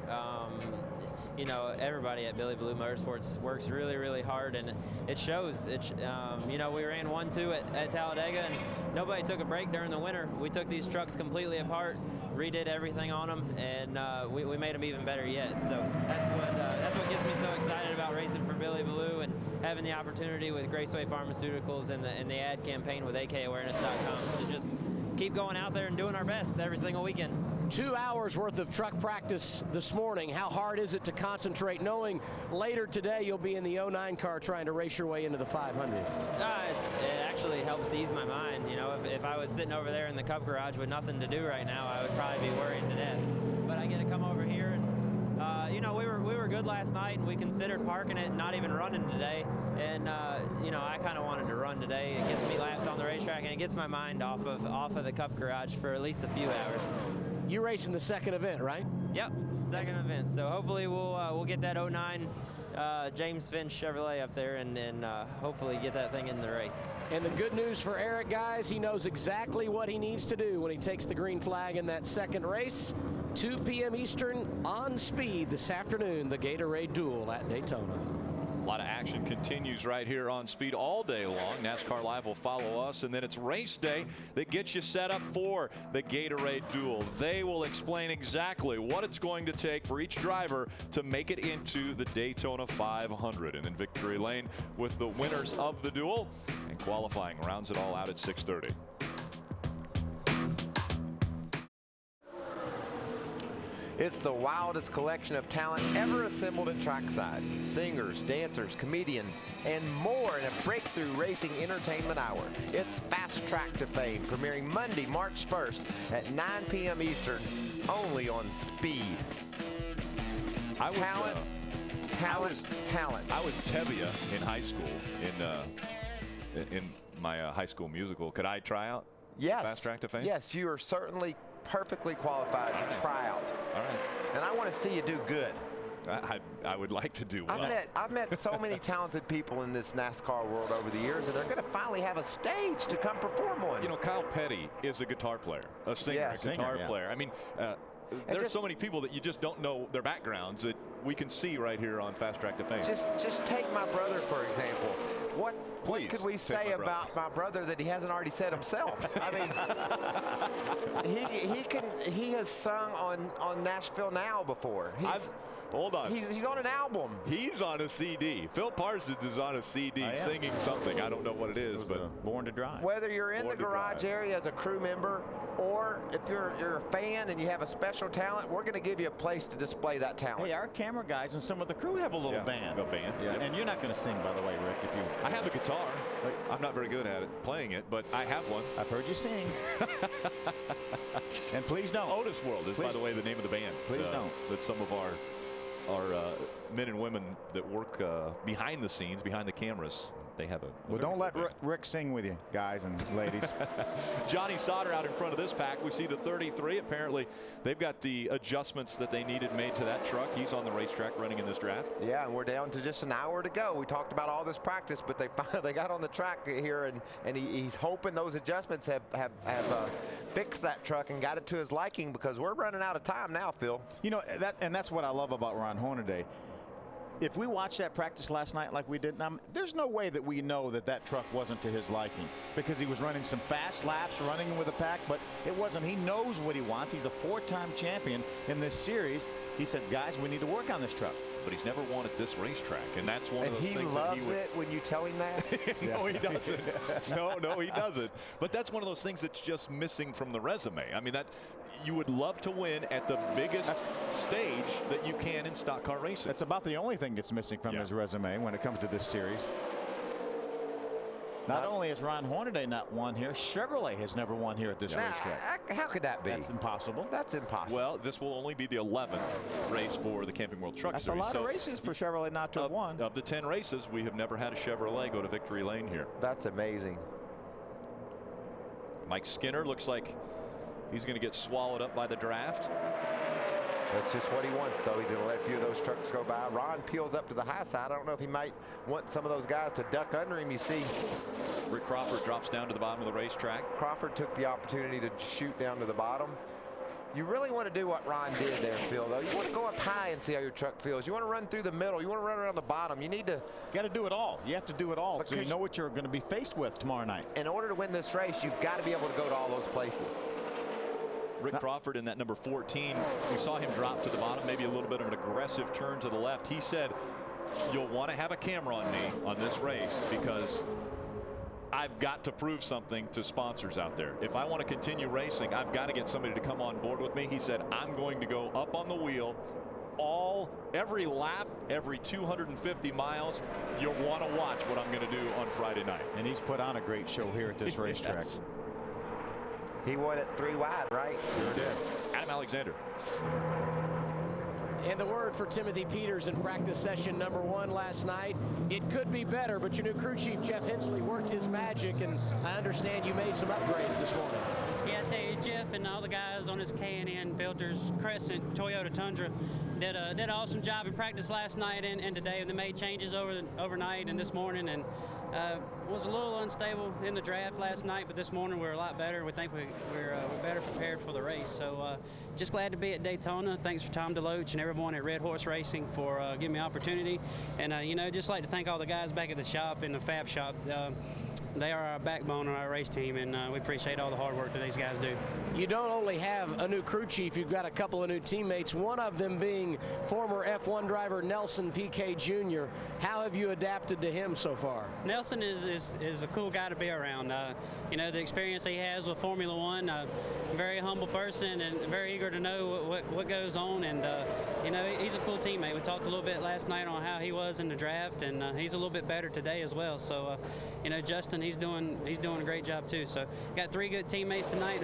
You know, everybody at Billy Blue Motorsports works really, really hard, and it shows. You know, we ran 1-2 at Talladega, and nobody took a break during the winter. We took these trucks completely apart, redid everything on them, and we made them even better yet. So that's what gets me so excited about racing for Billy Blue and having the opportunity with Graceway Pharmaceuticals and the ad campaign with akawareness.com to just keep going out there and doing our best every single weekend. 2 hours worth of truck practice this morning. How hard is it to concentrate knowing later today you'll be in the 09 car trying to race your way into the 500? It actually helps ease my mind. You know, if I was sitting over there in the Cup garage with nothing to do right now, I would probably be worrying to death. But I get to come over here and, you know, we were good last night, and we considered parking it and not even running today. And, you know, I kind of wanted to run today. It gets me laps on the racetrack, and it gets my mind off of the Cup garage for at least a few hours. You racing the second event, right? Yep, second event. So hopefully we'll get that 09 James Finch Chevrolet up there and hopefully get that thing in the race. And the good news for Eric, guys, he knows exactly what he needs to do when he takes the green flag in that second race. 2 p.m. Eastern on Speed this afternoon, the Gatorade Duel at Daytona. A lot of action continues right here on Speed all day long. NASCAR Live will follow us, and then it's race day that gets you set up for the Gatorade Duel. They will explain exactly what it's going to take for each driver to make it into the Daytona 500. And in victory lane with the winners of the duel, and qualifying rounds it all out at 6:30. It's the wildest collection of talent ever assembled at trackside. Singers, dancers, comedian, and more in a breakthrough racing entertainment hour. It's Fast Track to Fame, premiering Monday, March 1st at 9 p.m. Eastern, only on Speed. Talent. I was Tevye in high school in my high school musical. Could I try out? Yes. Fast Track to Fame? Yes, you are certainly perfectly qualified to try out. All right. And I want to see you do good. I would like to do well. I've met so many talented people in this NASCAR world over the years, and they're going to finally have a stage to come perform on. You know, Kyle Petty is a guitar player, a singer, a guitar player. I mean, there's so many people that you just don't know their backgrounds that we can see right here on Fast Track to Fame. Just take my brother, for example. What could we say about my brother that he hasn't already said himself? I mean, he has sung on Nashville Now before. Hold on. He's on an album. He's on a CD. Phil Parsons is on a CD singing something. I don't know what it is, but Born to Drive. Whether you're in the garage area as a crew member, or if you're a fan and you have a special talent, we're going to give you a place to display that talent. Hey, our camera guys and some of the crew have a little band. A band. Yeah, and you're not going to sing, by the way, Rick. If you. I have a guitar. I'm not very good at it, playing it, but I have one. I've heard you sing. And please don't. Otis World is, by the way, the name of the band. Please don't. That some of our men and women that work behind the scenes, behind the cameras, they have a well, don't let Rick sing with you, guys and ladies. Johnny Sauter out in front of this pack. We see the 33. Apparently, they've got the adjustments that they needed made to that truck. He's on the racetrack running in this draft. Yeah, and we're down to just an hour to go. We talked about all this practice, but they got on the track here, and he's hoping those adjustments have fixed that truck and got it to his liking, because we're running out of time now, Phil. You know, that's what I love about Ron Hornaday. If we watched that practice last night like we did, there's no way that we know that truck wasn't to his liking, because he was running some fast laps, running with a pack, but it wasn't. He knows what he wants. He's a 4-time champion in this series. He said, guys, we need to work on this truck. But he's never wanted this racetrack, and that's one of those things that he loves it when you tell him that. No, he doesn't. No, he doesn't. But that's one of those things that's just missing from the resume. I mean, that you would love to win at the biggest stage that you can in stock car racing. That's about the only thing that's missing from his resume when it comes to this series. Not only has Ron Hornaday not won here, Chevrolet has never won here at this racetrack. How could that be? That's impossible. That's impossible. Well, this will only be the 11th race for the Camping World Truck Series. That's a lot of races for Chevrolet not to have won. Of the 10 races, we have never had a Chevrolet go to victory lane here. That's amazing. Mike Skinner looks like he's going to get swallowed up by the draft. That's just what he wants, though. He's going to let a few of those trucks go by. Ron peels up to the high side. I don't know if he might want some of those guys to duck under him. You see Rick Crawford drops down to the bottom of the racetrack. Crawford took the opportunity to shoot down to the bottom. You really want to do what Ron did there, Phil, though. You want to go up high and see how your truck feels. You want to run through the middle. You want to run around the bottom. You need to... Got to do it all. You have to do it all so you know what you're going to be faced with tomorrow night. In order to win this race, you've got to be able to go to all those places. Rick Crawford in that number 14, we saw him drop to the bottom, maybe a little bit of an aggressive turn to the left. He said, you'll want to have a camera on me on this race because I've got to prove something to sponsors out there. If I want to continue racing, I've got to get somebody to come on board with me. He said, I'm going to go up on the wheel every lap, every 250 miles. You'll want to watch what I'm going to do on Friday night. And he's put on a great show here at this racetrack. Yes. He won it 3 wide, right? Sure did. Adam Alexander. And the word for Timothy Peters in practice session number 1 last night. It could be better, but your new crew chief, Jeff Hensley, worked his magic, and I understand you made some upgrades this morning. Yeah, I tell you, Jeff and all the guys on his K&N Filters Crescent Toyota Tundra did an awesome job in practice last night and today. They made changes overnight and this morning, and was a little unstable in the draft last night, but this morning we're a lot better. We think we're better prepared for the race. So just glad to be at Daytona. Thanks for Tom DeLoach and everyone at Red Horse Racing for giving me the opportunity. And you know, just like to thank all the guys back at the shop in the Fab Shop. They are our backbone on our race team, and we appreciate all the hard work that these guys do. You don't only have a new crew chief, you've got a couple of new teammates, one of them being former F1 driver Nelson Piquet Jr. How have you adapted to him so far? Nelson is a cool guy to be around. You know, the experience he has with Formula One, very humble person and very eager to know what goes on, and you know, he's a cool teammate. We talked a little bit last night on how he was in the draft, and he's a little bit better today as well. So you know, Justin, he's doing a great job too. So got 3 good teammates tonight.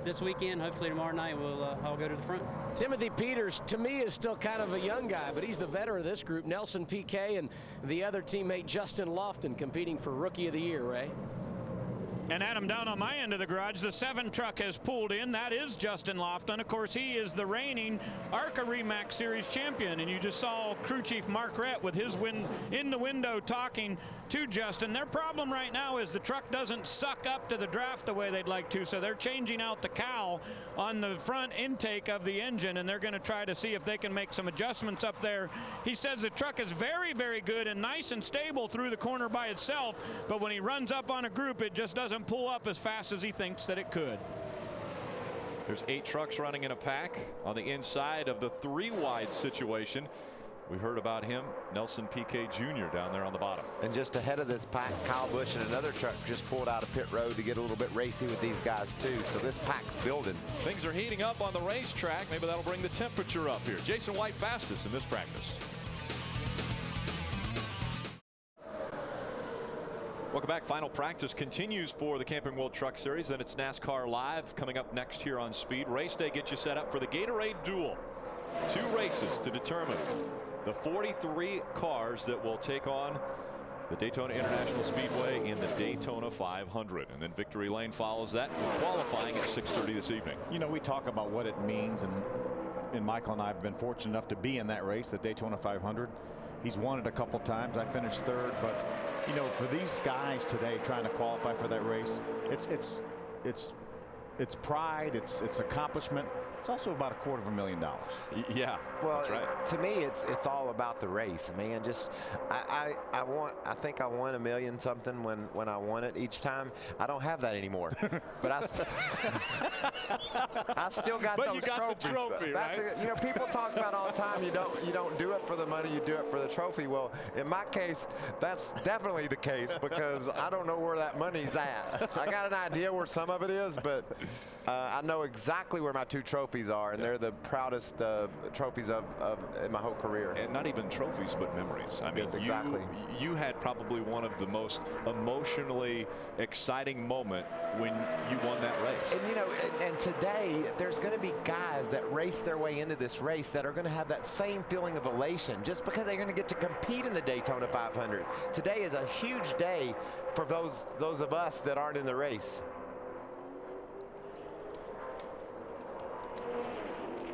This weekend, hopefully tomorrow night, we'll all go to the front. Timothy Peters, to me, is still kind of a young guy, but he's the veteran of this group. Nelson Piquet and the other teammate, Justin Lofton, competing for Rookie of the Year, Ray. And Adam, down on my end of the garage, the 7 truck has pulled in. That is Justin Lofton. Of course, he is the reigning ARCA REMAX Series champion. And you just saw crew chief Mark Rett with his in the window talking to Justin. Their problem right now is the truck doesn't suck up to the draft the way they'd like to. So they're changing out the cowl on the front intake of the engine, and they're going to try to see if they can make some adjustments up there. He says the truck is very, very good and nice and stable through the corner by itself, but when he runs up on a group, it just doesn't pull up as fast as he thinks that it could. There's 8 trucks running in a pack on the inside of the 3 wide situation. We heard about him, Nelson Piquet Jr. down there on the bottom. And just ahead of this pack, Kyle Busch and another truck just pulled out of pit road to get a little bit racy with these guys too. So this pack's building. Things are heating up on the racetrack. Maybe that'll bring the temperature up here. Jason White fastest in this practice. Welcome back. Final practice continues for the Camping World Truck Series. Then it's NASCAR Live coming up next here on Speed. Race day gets you set up for the Gatorade Duel. 2 races to determine the 43 cars that will take on the Daytona International Speedway in the Daytona 500. And then Victory Lane follows that with qualifying at 6:30 this evening. You know, we talk about what it means, and Michael and I have been fortunate enough to be in that race, the Daytona 500. He's won it a couple times. I finished 3rd, but you know, for these guys today trying to qualify for that race, it's pride, it's accomplishment. It's also about $250,000. Yeah, well, that's right. To me, it's all about the race, man. Just I think I won $1 million something when I won it each time. I don't have that anymore, but I still got but those you got trophies. the trophy, right? You know, people talk about all the time. You don't do it for the money. You do it for the trophy. Well, in my case, that's definitely the case because I don't know where that money's at. I got an idea where some of it is, but I know exactly where my 2 trophies are, and they're the proudest trophies of in my whole career. And not even trophies, but memories. I mean, yes, exactly. You had probably one of the most emotionally exciting moment when you won that race. And you know, and today there's going to be guys that race their way into this race that are going to have that same feeling of elation just because they're going to get to compete in the Daytona 500. Today is a huge day for those of us that aren't in the race.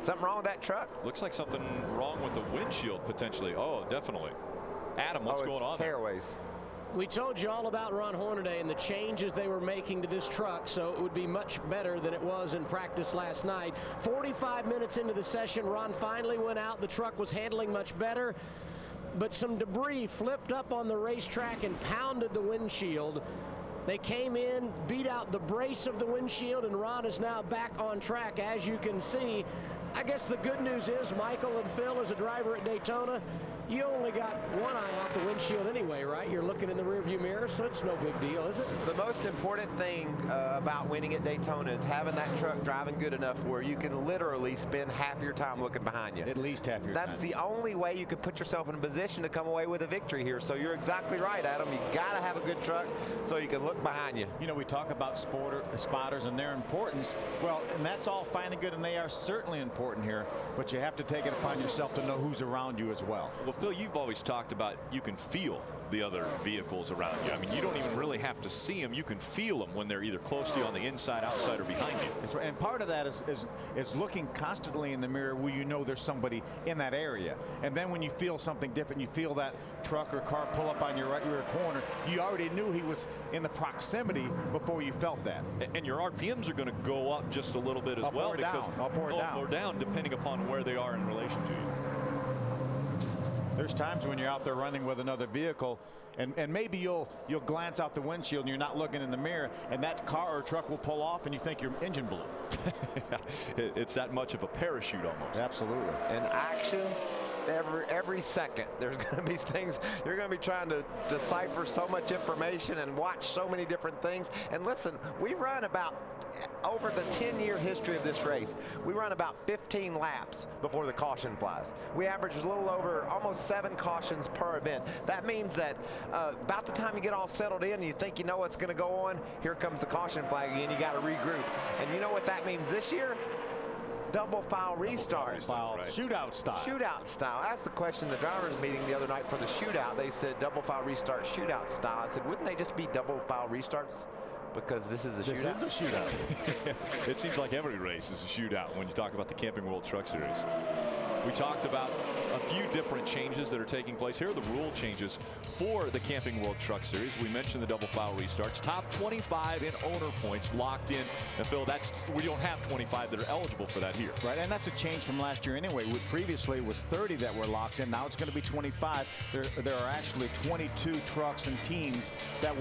Something wrong with that truck? Looks like something wrong with the windshield potentially. Oh, definitely. Adam, what's going on? Tearaways. We told you all about Ron Hornaday and the changes they were making to this truck, so it would be much better than it was in practice last night. 45 minutes into the session, Ron finally went out. The truck was handling much better, but some debris flipped up on the racetrack and pounded the windshield. They came in, beat out the brace of the windshield, and Ron is now back on track, as you can see. I guess the good news is, Michael and Phil, as a driver at Daytona, you only got one eye out the windshield anyway, right? You're looking in the rearview mirror, so it's no big deal, is it? The most important thing about winning at Daytona is having that truck driving good enough where you can literally spend half your time looking behind you. At least half your time. That's the only way you can put yourself in a position to come away with a victory here. So you're exactly right, Adam. You got to have a good truck so you can look behind you. You know, we talk about spotters and their importance. Well, and that's all fine and good, and they are certainly important here, but you have to take it upon yourself to know who's around you as well. Well, Phil, you've always talked about you can feel the other vehicles around you. I mean, you don't even really have to see them. You can feel them when they're either close to you on the inside, outside, or behind you. That's right. And part of that is looking constantly in the mirror where you know there's somebody in that area. And then when you feel something different, you feel that truck or car pull up on your right rear corner, you already knew he was in the proximity before you felt that. And your RPMs are going to go up just a little bit as well. Up or down, depending upon where they are in relation to you. There's times when you're out there running with another vehicle, and maybe you'll glance out the windshield and you're not looking in the mirror, and that car or truck will pull off and you think your engine blew. It's that much of a parachute almost. Absolutely. And action every second. There's going to be things you're going to be trying to decipher so much information and watch so many different things. And listen, we run about, over the 10-year history of this race, we run about 15 laps before the caution flies. We average a little over almost 7 cautions per event. That means that about the time you get all settled in and you think you know what's going to go on, here comes the caution flag again. You got to regroup. And you know what that means this year? Double file restarts. Right. Shootout style. Shootout style. I asked the question in the drivers meeting the other night for the shootout. They said double file restart, shootout style. I said, wouldn't they just be double file restarts? Because this is a shootout. This is a shootout. It seems like every race is a shootout when you talk about the Camping World Truck Series. We talked about a few different changes that are taking place. Here are the rule changes for the Camping World Truck Series. We mentioned the double file restarts. Top 25 in owner points locked in. And Phil, we don't have 25 that are eligible for that here. Right, and that's a change from last year anyway. Previously it was 30 that were locked in. Now it's going to be 25. There are actually 22 trucks and teams that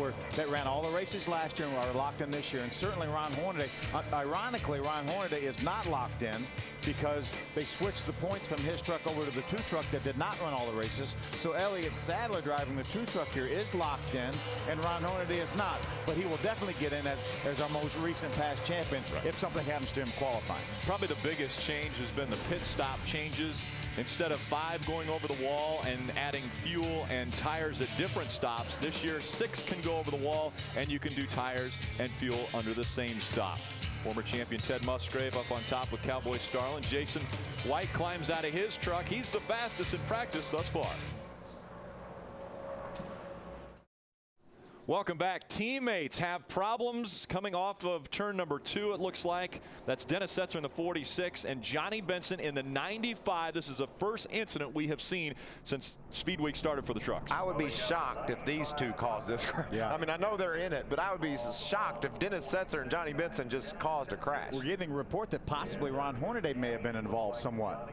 ran all the races last year and are locked in this year. And certainly Ron Hornaday, ironically, Ron Hornaday is not locked in because they switched the points from his truck over to the 2 truck that did not run all the races. So Elliott Sadler driving the 2 truck here is locked in, and Ron Hornaday is not. But he will definitely get in as our most recent past champion if something happens to him qualifying. Probably the biggest change has been the pit stop changes. Instead of 5 going over the wall and adding fuel and tires at different stops, this year 6 can go over the wall, and you can do tires and fuel under the same stop. Former champion Ted Musgrave up on top with Cowboy Starlin. Jason White climbs out of his truck. He's the fastest in practice thus far. Welcome back. Teammates have problems coming off of turn number 2, it looks like. That's Dennis Setzer in the 46 and Johnny Benson in the 95. This is the first incident we have seen since Speedway started for the trucks. I would be shocked if these two caused this crash. Yeah. I mean, I know they're in it, but I would be shocked if Dennis Setzer and Johnny Benson just caused a crash. We're getting a report that possibly Ron Hornaday may have been involved somewhat.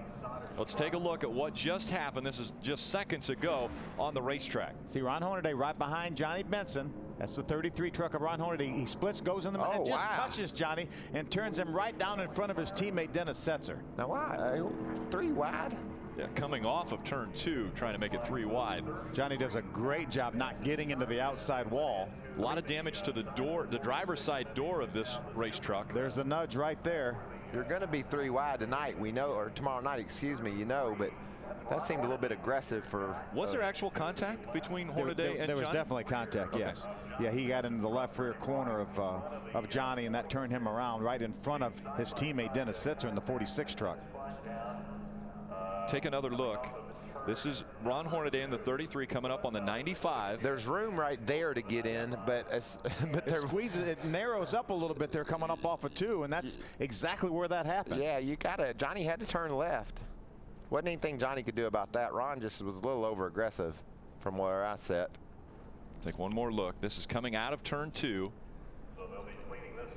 Let's take a look at what just happened. This is just seconds ago on the racetrack. See Ron Hornaday right behind Johnny Benson. That's the 33 truck of Ron Hornaday. He splits, goes in the middle, and just touches Johnny and turns him right down in front of his teammate Dennis Setzer. Now why? 3 wide? Yeah, coming off of turn 2, trying to make it 3 wide. Johnny does a great job not getting into the outside wall. A lot of damage to the door, the driver's side door of this race truck. There's a nudge right there. You're going to be 3 wide tonight, we know, or tomorrow night, excuse me, you know, but that seemed a little bit aggressive for... Was there actual contact between Hornaday and Johnny? There was definitely contact, okay. Yes. Yeah, he got into the left rear corner of Johnny, and that turned him around right in front of his teammate Dennis Setzer in the 46 truck. Take another look This is Ron Hornaday in the 33 coming up on the 95. There's room right there to get in, but it narrows up a little bit. They're coming up off of 2, and that's exactly where that happened. Yeah, Johnny had to turn left. Wasn't anything Johnny could do about that. Ron just was a little over aggressive from where I sat. Take one more look. This is coming out of turn 2.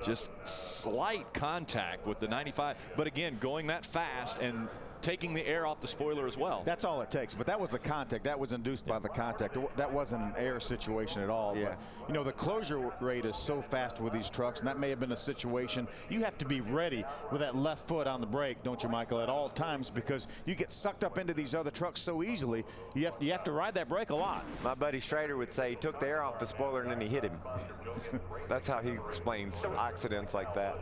Just slight contact with the 95, but again, going that fast and taking the air off the spoiler as well. That's all it takes, but that was the contact. That was induced by the contact. That wasn't an air situation at all. Yeah. But, you know, the closure rate is so fast with these trucks, and that may have been a situation. You have to be ready with that left foot on the brake, don't you, Michael, at all times, because you get sucked up into these other trucks so easily. You have to ride that brake a lot. My buddy Schrader would say he took the air off the spoiler and then he hit him. That's how he explains accidents like that.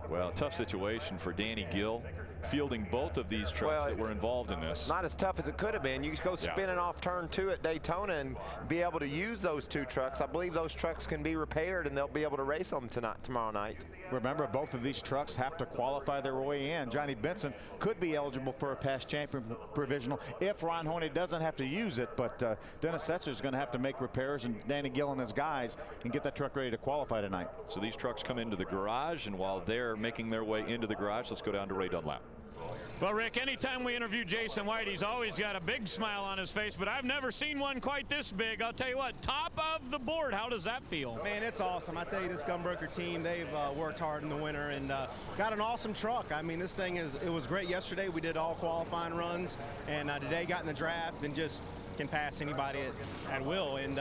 Well, tough situation for Danny Gill, fielding both of these trucks that were involved in this. Not as tough as it could have been. You go spinning off turn 2 at Daytona and be able to use those 2 trucks. I believe those trucks can be repaired and they'll be able to race them tomorrow night. Remember, both of these trucks have to qualify their way in. Johnny Benson could be eligible for a past champion provisional if Ron Hornaday doesn't have to use it, but Dennis Setzer is going to have to make repairs, and Danny Gill and his guys can get that truck ready to qualify tonight. So these trucks come into the garage, and while they're making their way into the garage, let's go down to Ray Dunlap. Well, Rick, anytime we interview Jason White, he's always got a big smile on his face, but I've never seen one quite this big. I'll tell you what, top of the board, how does that feel? Man, it's awesome. I tell you, this Gunbroker team, they've worked hard in the winter and got an awesome truck. I mean, this thing it was great yesterday. We did all qualifying runs, and today got in the draft and just can pass anybody at will. And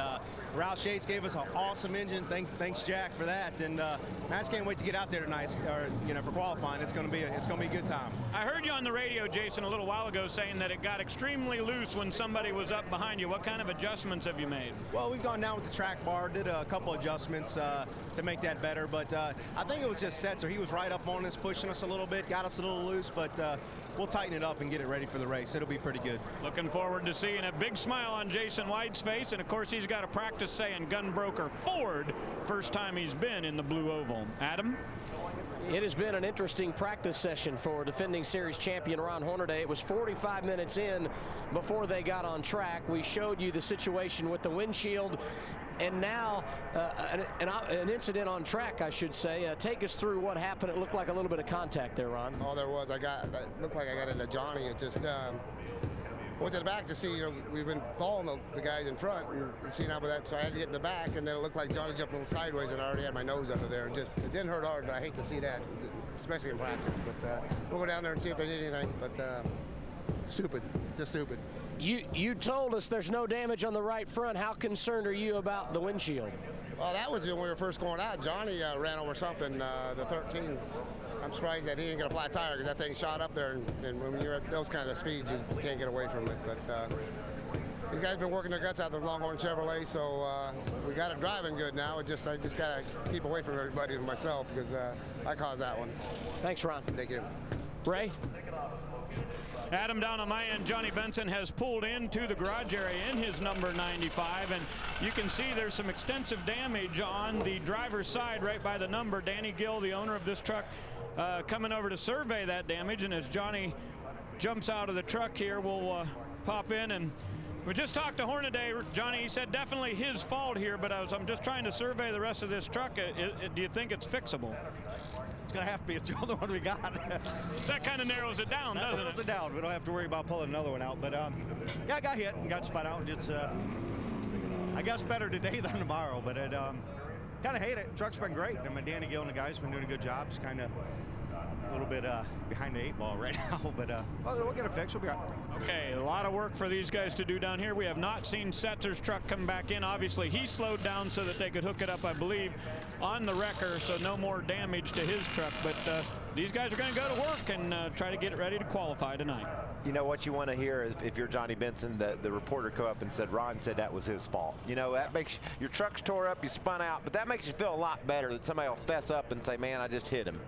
Roush Yates gave us an awesome engine. Thanks Jack for that. And I just can't wait to get out there tonight, for qualifying. It's gonna be a good time. I heard you on the radio, Jason, a little while ago saying that it got extremely loose when somebody was up behind you. What kind of adjustments have you made? Well, we've gone down with the track bar, did a couple adjustments to make that better, but I think it was just Setzer. He was right up on us, pushing us a little bit, got us a little loose, but we'll tighten it up and get it ready for the race. It'll be pretty good. Looking forward to seeing a big smile on Jason White's face, and of course he's got to practice saying Gunbroker Ford first time he's been in the blue oval. Adam? It has been an interesting practice session for defending series champion Ron Hornaday. It was 45 minutes in before they got on track. We showed you the situation with the windshield, and now an incident on track, I should say. Take us through what happened. It looked like a little bit of contact there, Ron. Oh, there was. It looked like I got into Johnny. It just went to the back to see, we've been following the guys in front and seeing how that, so I had to get in the back, and then it looked like Johnny jumped a little sideways, and I already had my nose under there. It didn't hurt hard, but I hate to see that, especially in practice. But we'll go down there and see if they need anything. But stupid, just stupid. You told us there's no damage on the right front. How concerned are you about the windshield? Well, that was when we were first going out. Johnny ran over something, the 13. I'm surprised that he didn't get a flat tire, because that thing shot up there, and when you're at those kind of speeds, you can't get away from it. But these guys have been working their guts out with Longhorn Chevrolet, so we got it driving good now. I just got to keep away from everybody and myself, because I caused that one. Thanks, Ron. Thank you. Ray? Adam, down on my end, Johnny Benson has pulled into the garage area in his number 95, and you can see there's some extensive damage on the driver's side right by the number. Danny Gill, the owner of this truck, coming over to survey that damage, and as Johnny jumps out of the truck here, we'll pop in. And we just talked to Hornaday. Johnny, he said definitely his fault here, but I'm just trying to survey the rest of this truck. Do you think it's fixable? It's going to have to be. It's the only one we got. That kind of narrows it down, doesn't it? Narrows it down. We don't have to worry about pulling another one out. But yeah, I got hit and got spun out. It's I guess better today than tomorrow. But it kind of hate it. Truck's been great. I mean, Danny Gill and the guys have been doing a good job. It's kind of a little bit behind the 8 ball right now, but we'll get it fixed. We'll be all right. Okay, a lot of work for these guys to do down here. We have not seen Setzer's truck come back in. Obviously, he slowed down so that they could hook it up, I believe, on the wrecker, so no more damage to his truck. But these guys are going to go to work and try to get it ready to qualify tonight. You know what you want to hear is, if you're Johnny Benson, the reporter come up and said Ron said that was his fault. You know, that makes your truck's tore up, you spun out, but that makes you feel a lot better that somebody will fess up and say, man, I just hit him.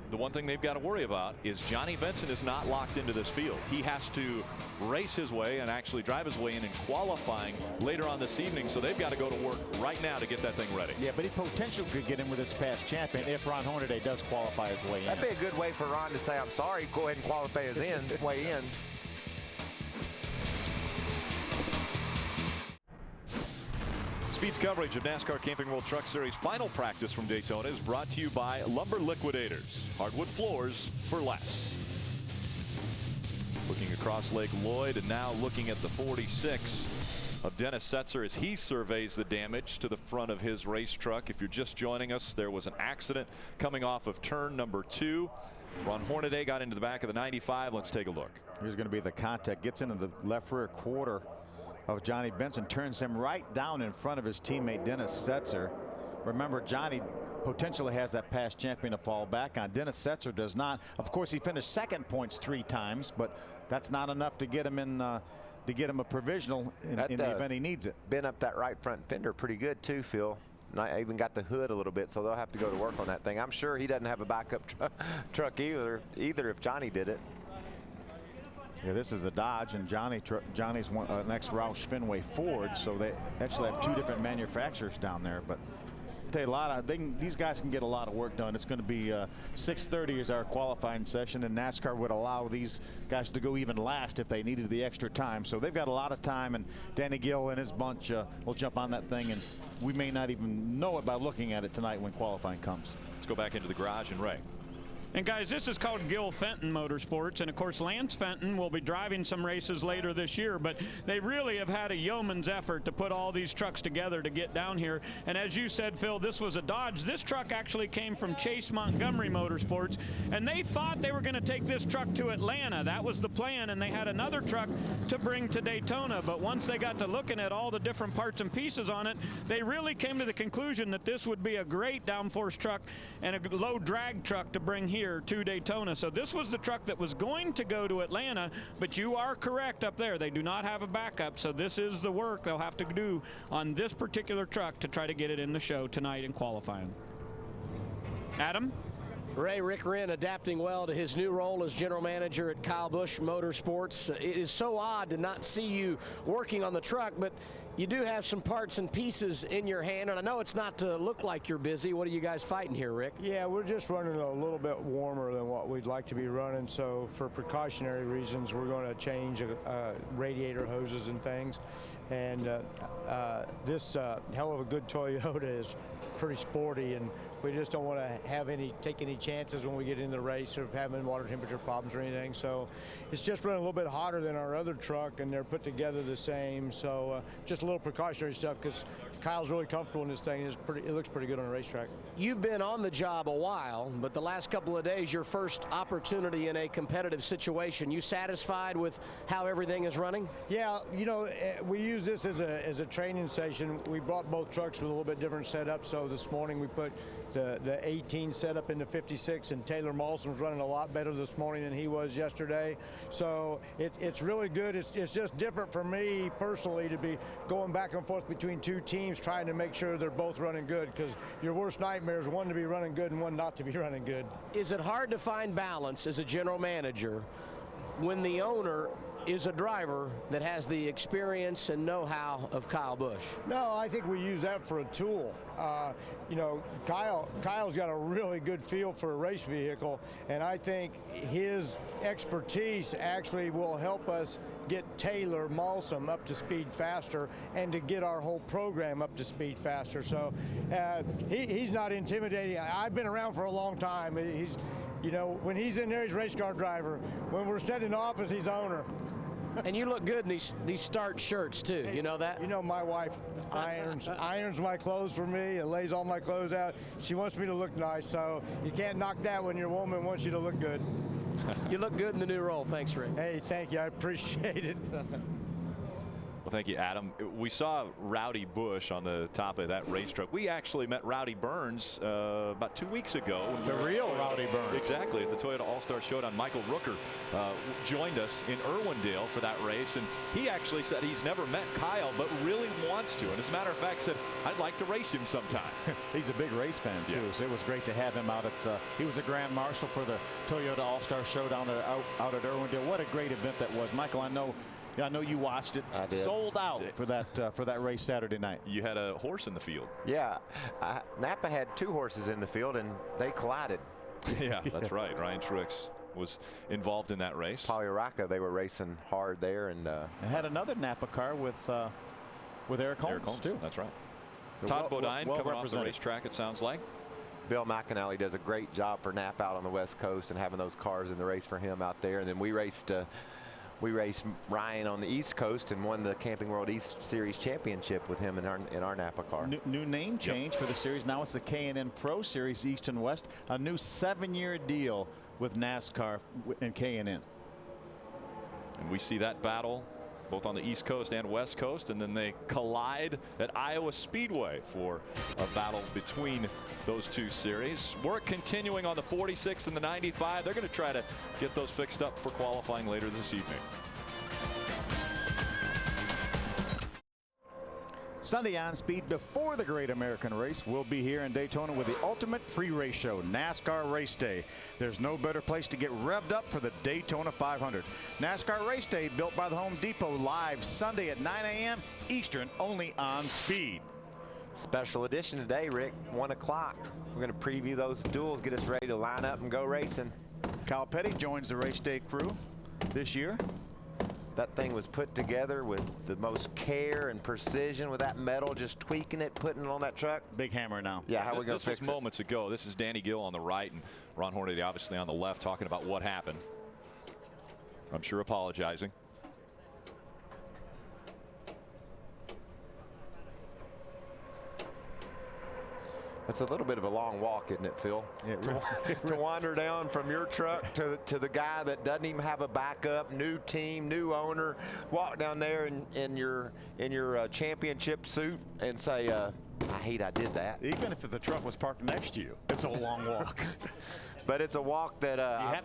The one thing they've got to worry about is Johnny Benson is not locked into this field. He has to race his way and actually drive his way in qualifying later on this evening, so they've got to go to work right now to get that thing ready. Yeah, but he potentially could get in with his past champion if Ron Hornaday does qualify his way in. That'd be a good way for Ron to say, I'm sorry, go ahead and qualify his way in. Speed's coverage of NASCAR Camping World Truck Series final practice from Daytona is brought to you by Lumber Liquidators. Hardwood floors for less. Looking across Lake Lloyd and now looking at the 46 of Dennis Setzer as he surveys the damage to the front of his race truck. If you're just joining us, there was an accident coming off of turn number 2. Ron Hornaday got into the back of the 95. Let's take a look. Here's going to be the contact. Gets into the left rear quarter of Johnny Benson, turns him right down in front of his teammate Dennis Setzer. Remember, Johnny potentially has that past champion to fall back on. Dennis Setzer does not. Of course, he finished second points 3 times, but that's not enough to get him in to get him a provisional in the event he needs it. Bent up that right front fender pretty good too, Phil. I even got the hood a little bit, so they'll have to go to work on that thing. I'm sure he doesn't have a backup truck either if Johnny did it. Yeah, this is a Dodge, and Johnny's next Roush Fenway Ford, so they actually have 2 different manufacturers down there. But I'll tell you, these guys can get a lot of work done. It's going to be 6:30 is our qualifying session, and NASCAR would allow these guys to go even last if they needed the extra time. So they've got a lot of time, and Danny Gill and his bunch will jump on that thing, and we may not even know it by looking at it tonight when qualifying comes. Let's go back into the garage and Ray. And guys, this is called Gil Fenton Motorsports, and of course Lance Fenton will be driving some races later this year, but they really have had a yeoman's effort to put all these trucks together to get down here. And as you said, Phil, this was a Dodge. This truck actually came from Chase Montgomery Motorsports, and they thought they were going to take this truck to Atlanta. That was the plan, and they had another truck to bring to Daytona. But once they got to looking at all the different parts and pieces on it, they really came to the conclusion that this would be a great downforce truck and a low drag truck to bring here to Daytona. So this was the truck that was going to go to Atlanta, but you are correct up there. They do not have a backup, so this is the work they'll have to do on this particular truck to try to get it in the show tonight in qualifying. Adam? Rick Wren adapting well to his new role as general manager at Kyle Busch Motorsports. It is so odd to not see you working on the truck, but you do have some parts and pieces in your hand, and I know it's not to look like you're busy. What are you guys fighting here, Rick? Yeah, we're just running a little bit warmer than what we'd like to be running, so for precautionary reasons, we're going to change radiator hoses and things. And this hell of a good Toyota is pretty sporty, and we just don't want to take any chances when we get in the race of having water temperature problems or anything. So it's just running a little bit hotter than our other truck, and they're put together the same. So just a little precautionary stuff, because Kyle's really comfortable in this thing. It looks pretty good on a racetrack. You've been on the job a while, but the last couple of days, your first opportunity in a competitive situation. You satisfied with how everything is running? Yeah, you know, we use this as a training station. We brought both trucks with a little bit different setup. So this morning we put the 18 setup into 56, and Taylor Mawson's running a lot better this morning than he was yesterday. So it's really good. It's just different for me personally to be going back and forth between 2 teams trying to make sure they're both running good, because your worst nightmare is one to be running good and one not to be running good. Is it hard to find balance as a general manager when the owner is a driver that has the experience and know-how of Kyle Busch? No, I think we use that for a tool. You know, Kyle's got a really good feel for a race vehicle, and I think his expertise actually will help us get Taylor Mawson up to speed faster and to get our whole program up to speed faster. So he's not intimidating. I've been around for a long time. You know, when he's in there, he's race car driver. When we're sitting in office, he's owner. And you look good in these start shirts too. You know that? You know, my wife irons my clothes for me and lays all my clothes out. She wants me to look nice, so you can't knock that when your woman wants you to look good. You look good in the new role. Thanks, Rick. Hey, thank you. I appreciate it. Well, thank you, Adam. We saw Rowdy Busch on the top of that race truck. We actually met Rowdy Burns about 2 weeks ago. The real Rowdy Burns. Exactly, at the Toyota All-Star Showdown. Michael Rooker joined us in Irwindale for that race, and he actually said he's never met Kyle, but really wants to. And as a matter of fact, said, I'd like to race him sometime. He's a big race fan, too, so it was great to have him out at, he was a Grand Marshal for the Toyota All-Star Showdown out at Irwindale. What a great event that was. Michael, I know you watched it. I did. Sold out for that race Saturday night. You had a horse in the field. Yeah, Napa had 2 horses in the field, and they collided. Yeah, that's right. Ryan Truex was involved in that race. Polyraca, they were racing hard there, and had another Napa car with Eric Holmes, too. That's right. Todd Bodine coming off the racetrack, it sounds like. Bill McAnally does a great job for Napa out on the West Coast and having those cars in the race for him out there. And then we raced Ryan on the East Coast and won the Camping World East Series Championship with him in our Napa car. New name change for the series. Now it's the K&N Pro Series East and West. A new 7-year deal with NASCAR and K&N. And we see that battle both on the East Coast and West Coast, and then they collide at Iowa Speedway for a battle between those two series. Work continuing on the 46 and the 95. They're going to try to get those fixed up for qualifying later this evening. Sunday on Speed before the Great American Race. We'll be here in Daytona with the ultimate pre-race show, NASCAR Race Day. There's no better place to get revved up for the Daytona 500. NASCAR Race Day, built by the Home Depot, live Sunday at 9 a.m. Eastern, only on Speed. Special edition today, Rick, 1 o'clock. We're going to preview those duels, get us ready to line up and go racing. Kyle Petty joins the Race Day crew this year. That thing was put together with the most care and precision, with that metal, just tweaking it, putting it on that truck. Big hammer now. Yeah, how we going to fix it? This was moments ago. This is Danny Gill on the right and Ron Hornaday obviously on the left, talking about what happened. I'm sure apologizing. It's a little bit of a long walk, isn't it, Phil? Yeah, to wander down from your truck to the guy that doesn't even have a backup, new team, new owner, walk down there in your championship suit and say, I hate I did that. Even if the truck was parked next to you, it's a long walk. But it's a walk that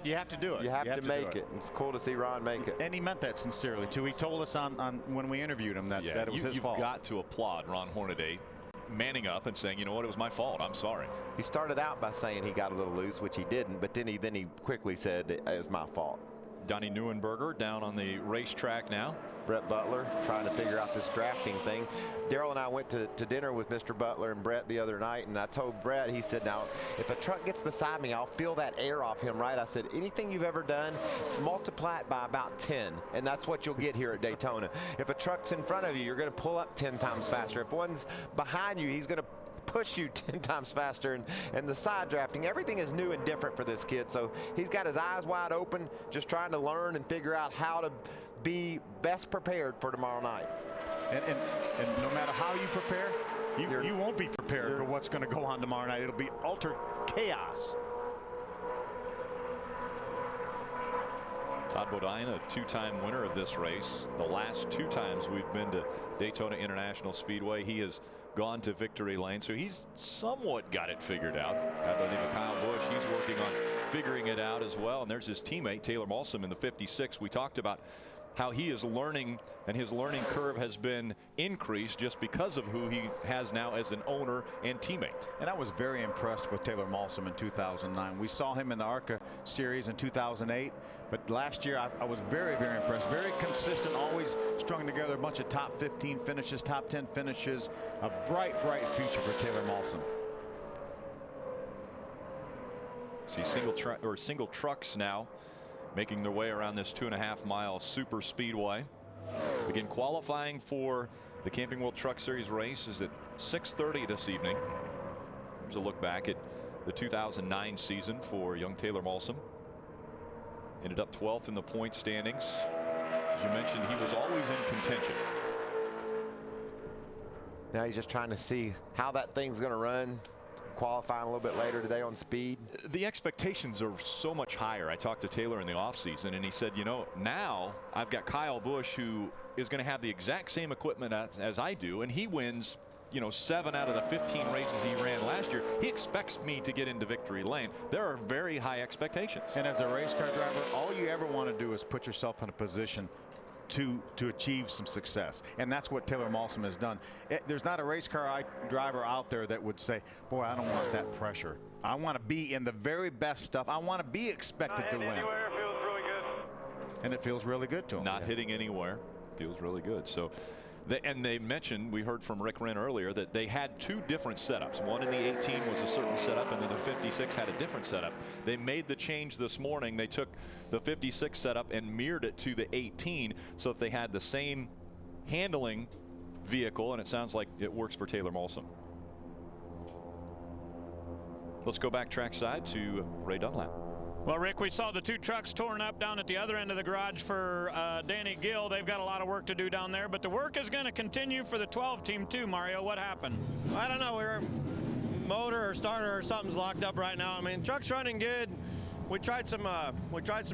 you have to do it. You have to make it. It's cool to see Ron make it. And he meant that sincerely too. He told us on when we interviewed him that it was his fault. You've got to applaud Ron Hornaday manning up and saying, you know what, it was my fault, I'm sorry. He started out by saying he got a little loose, which he didn't, but then he quickly said it was my fault. Donnie Neuenberger down on the racetrack now. Brett Butler trying to figure out this drafting thing. Daryl and I went to dinner with Mr. Butler and Brett the other night, and I told Brett, he said, now, if a truck gets beside me, I'll feel that air off him, right? I said, anything you've ever done, multiply it by about 10, and that's what you'll get here at Daytona. If a truck's in front of you, you're going to pull up 10 times faster. If one's behind you, he's going to push you 10 times faster. And the side drafting, everything is new and different for this kid. So he's got his eyes wide open, just trying to learn and figure out how to be best prepared for tomorrow night. And no matter how you prepare, you won't be prepared for what's going to go on tomorrow night. It'll be utter chaos. Todd Bodine, a two-time winner of this race. The last 2 times we've been to Daytona International Speedway, he has gone to victory lane, so he's somewhat got it figured out. How about even Kyle Busch? He's working on figuring it out as well. And there's his teammate Taylor Malsom in the 56. We talked about how he is learning, and his learning curve has been increased just because of who he has now as an owner and teammate. And I was very impressed with Taylor Malsom in 2009. We saw him in the ARCA series in 2008, but last year I was very, very impressed. Very consistent, always strung together a bunch of top 15 finishes, top 10 finishes. A bright, bright future for Taylor Malsom. See single trucks now making their way around this 2.5-mile super speedway. Again, qualifying for the Camping World Truck Series race is at 6:30 this evening. Here's a look back at the 2009 season for young Taylor Malsom. Ended up 12th in the point standings. As you mentioned, he was always in contention. Now he's just trying to see how that thing's going to run. Qualifying a little bit later today on speed. The expectations are so much higher. I talked to Taylor in the offseason, and he said, you know, now I've got Kyle Busch, who is going to have the exact same equipment as I do, and he wins, you know, 7 out of the 15 races he ran last year. He expects me to get into victory lane. There are very high expectations. And as a race car driver, all you ever want to do is put yourself in a position to achieve some success, and that's what Taylor Malsom has done. There's not a race car driver out there that would say, boy, I don't want that pressure. I want to be in the very best stuff. I want to be expected to win. Feels really good. And it feels really good to him. Not hitting anywhere feels really good. So they mentioned, we heard from Rick Wren earlier, that they had 2 different setups. One in the 18 was a certain setup, and then the 56 had a different setup. They made the change this morning. They took the 56 setup and mirrored it to the 18 so that they had the same handling vehicle, and it sounds like it works for Taylor Malsom. Let's go back trackside to Ray Dunlap. Well, Rick, we saw the 2 trucks torn up down at the other end of the garage for Danny Gill. They've got a lot of work to do down there, but the work is going to continue for the 12 team too. Mario, what happened? I don't know. Motor or starter or something's locked up right now. I mean, truck's running good. We tried some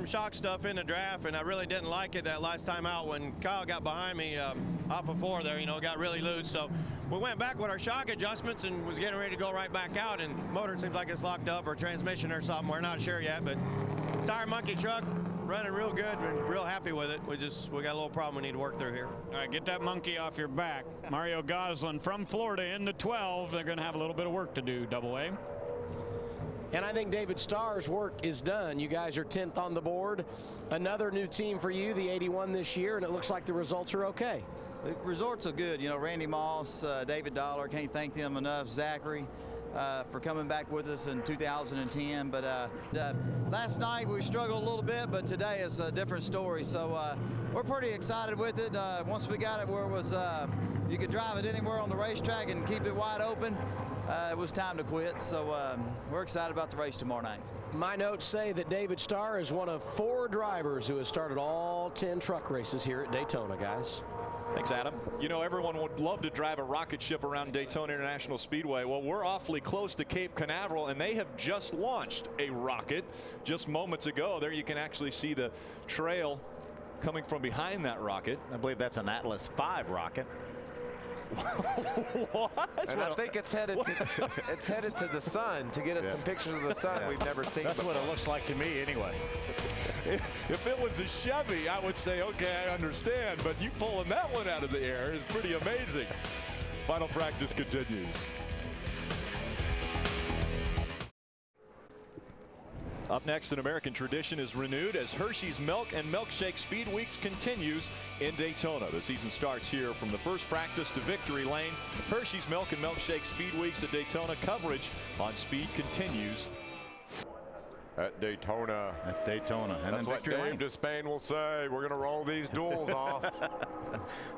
shock stuff in the draft, and I really didn't like it that last time out when Kyle got behind me off of 4 there. You know, got really loose. So we went back with our shock adjustments and was getting ready to go right back out. And motor seems like it's locked up, or transmission or something. We're not sure yet, but tire monkey truck running real good and real happy with it. We got a little problem we need to work through here. All right, get that monkey off your back. Mario Goslin from Florida in the 12. They're going to have a little bit of work to do, Double A. And I think David Starr's work is done. You guys are 10th on the board. Another new team for you, the 81 this year, and it looks like the results are okay. The results are good. You know, Randy Moss, David Dollar, can't thank them enough. Zachary for coming back with us in 2010. But last night we struggled a little bit, but today is a different story. So we're pretty excited with it. Once we got it where it was, you could drive it anywhere on the racetrack and keep it wide open. It was time to quit, so we're excited about the race tomorrow night. My notes say that David Starr is one of 4 drivers who has started all 10 truck races here at Daytona, guys. Thanks, Adam. You know, everyone would love to drive a rocket ship around Daytona International Speedway. Well, we're awfully close to Cape Canaveral, and they have just launched a rocket just moments ago. There you can actually see the trail coming from behind that rocket. I believe that's an Atlas V rocket. What? And I think it's headed to the sun to get us some pictures of the sun we've never seen. That's before. what it looks like to me anyway. If it was a Chevy, I would say, okay, I understand. But you pulling that one out of the air is pretty amazing. Final practice continues. Up next, an American tradition is renewed as Hershey's Milk and Milkshake Speed Weeks continues in Daytona. The season starts here from the first practice to victory lane. Hershey's Milk and Milkshake Speed Weeks at Daytona. Coverage on Speed continues at Daytona. At Daytona. And that's what Dave Despain will say. We're going to roll these duels off.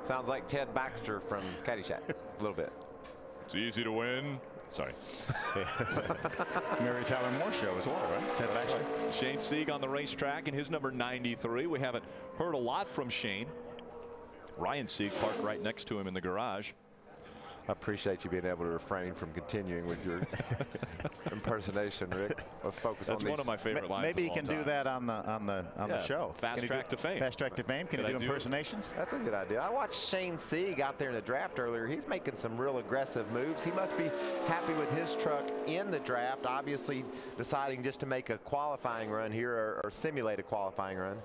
Sounds like Ted Baxter from Caddyshack a little bit. It's easy to win. Sorry. Mary Tyler Moore show as well, right? Ted Baxter. Shane Sieg on the racetrack in his number 93. We haven't heard a lot from Shane. Ryan Sieg parked right next to him in the garage. I appreciate you being able to refrain from continuing with your impersonation, Rick. Let's focus on these. That's one of my favorite lines. Maybe you can do that on the show. Fast Track to Fame. Fast Track to Fame. Can you do impersonations? That's a good idea. I watched Shane Sieg out there in the draft earlier. He's making some real aggressive moves. He must be happy with his truck in the draft, obviously deciding just to make a qualifying run here or simulate a qualifying run.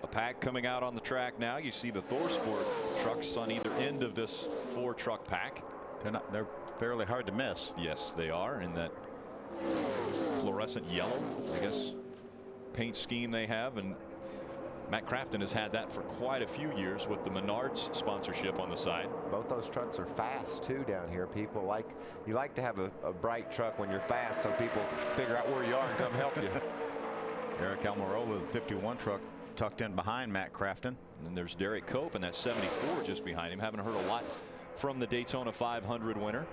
A pack coming out on the track now. You see the ThorSport trucks on either end of this 4-truck pack. They're fairly hard to miss. Yes, they are in that fluorescent yellow, I guess, paint scheme they have. And Matt Crafton has had that for quite a few years with the Menards sponsorship on the side. Both those trucks are fast too down here. People you like to have a bright truck when you're fast so people figure out where you are and come help you. Eric Almirola, the 51 truck, tucked in behind Matt Crafton. And then there's Derek Cope and that 74 just behind him. Haven't heard a lot from the Daytona 500 winner.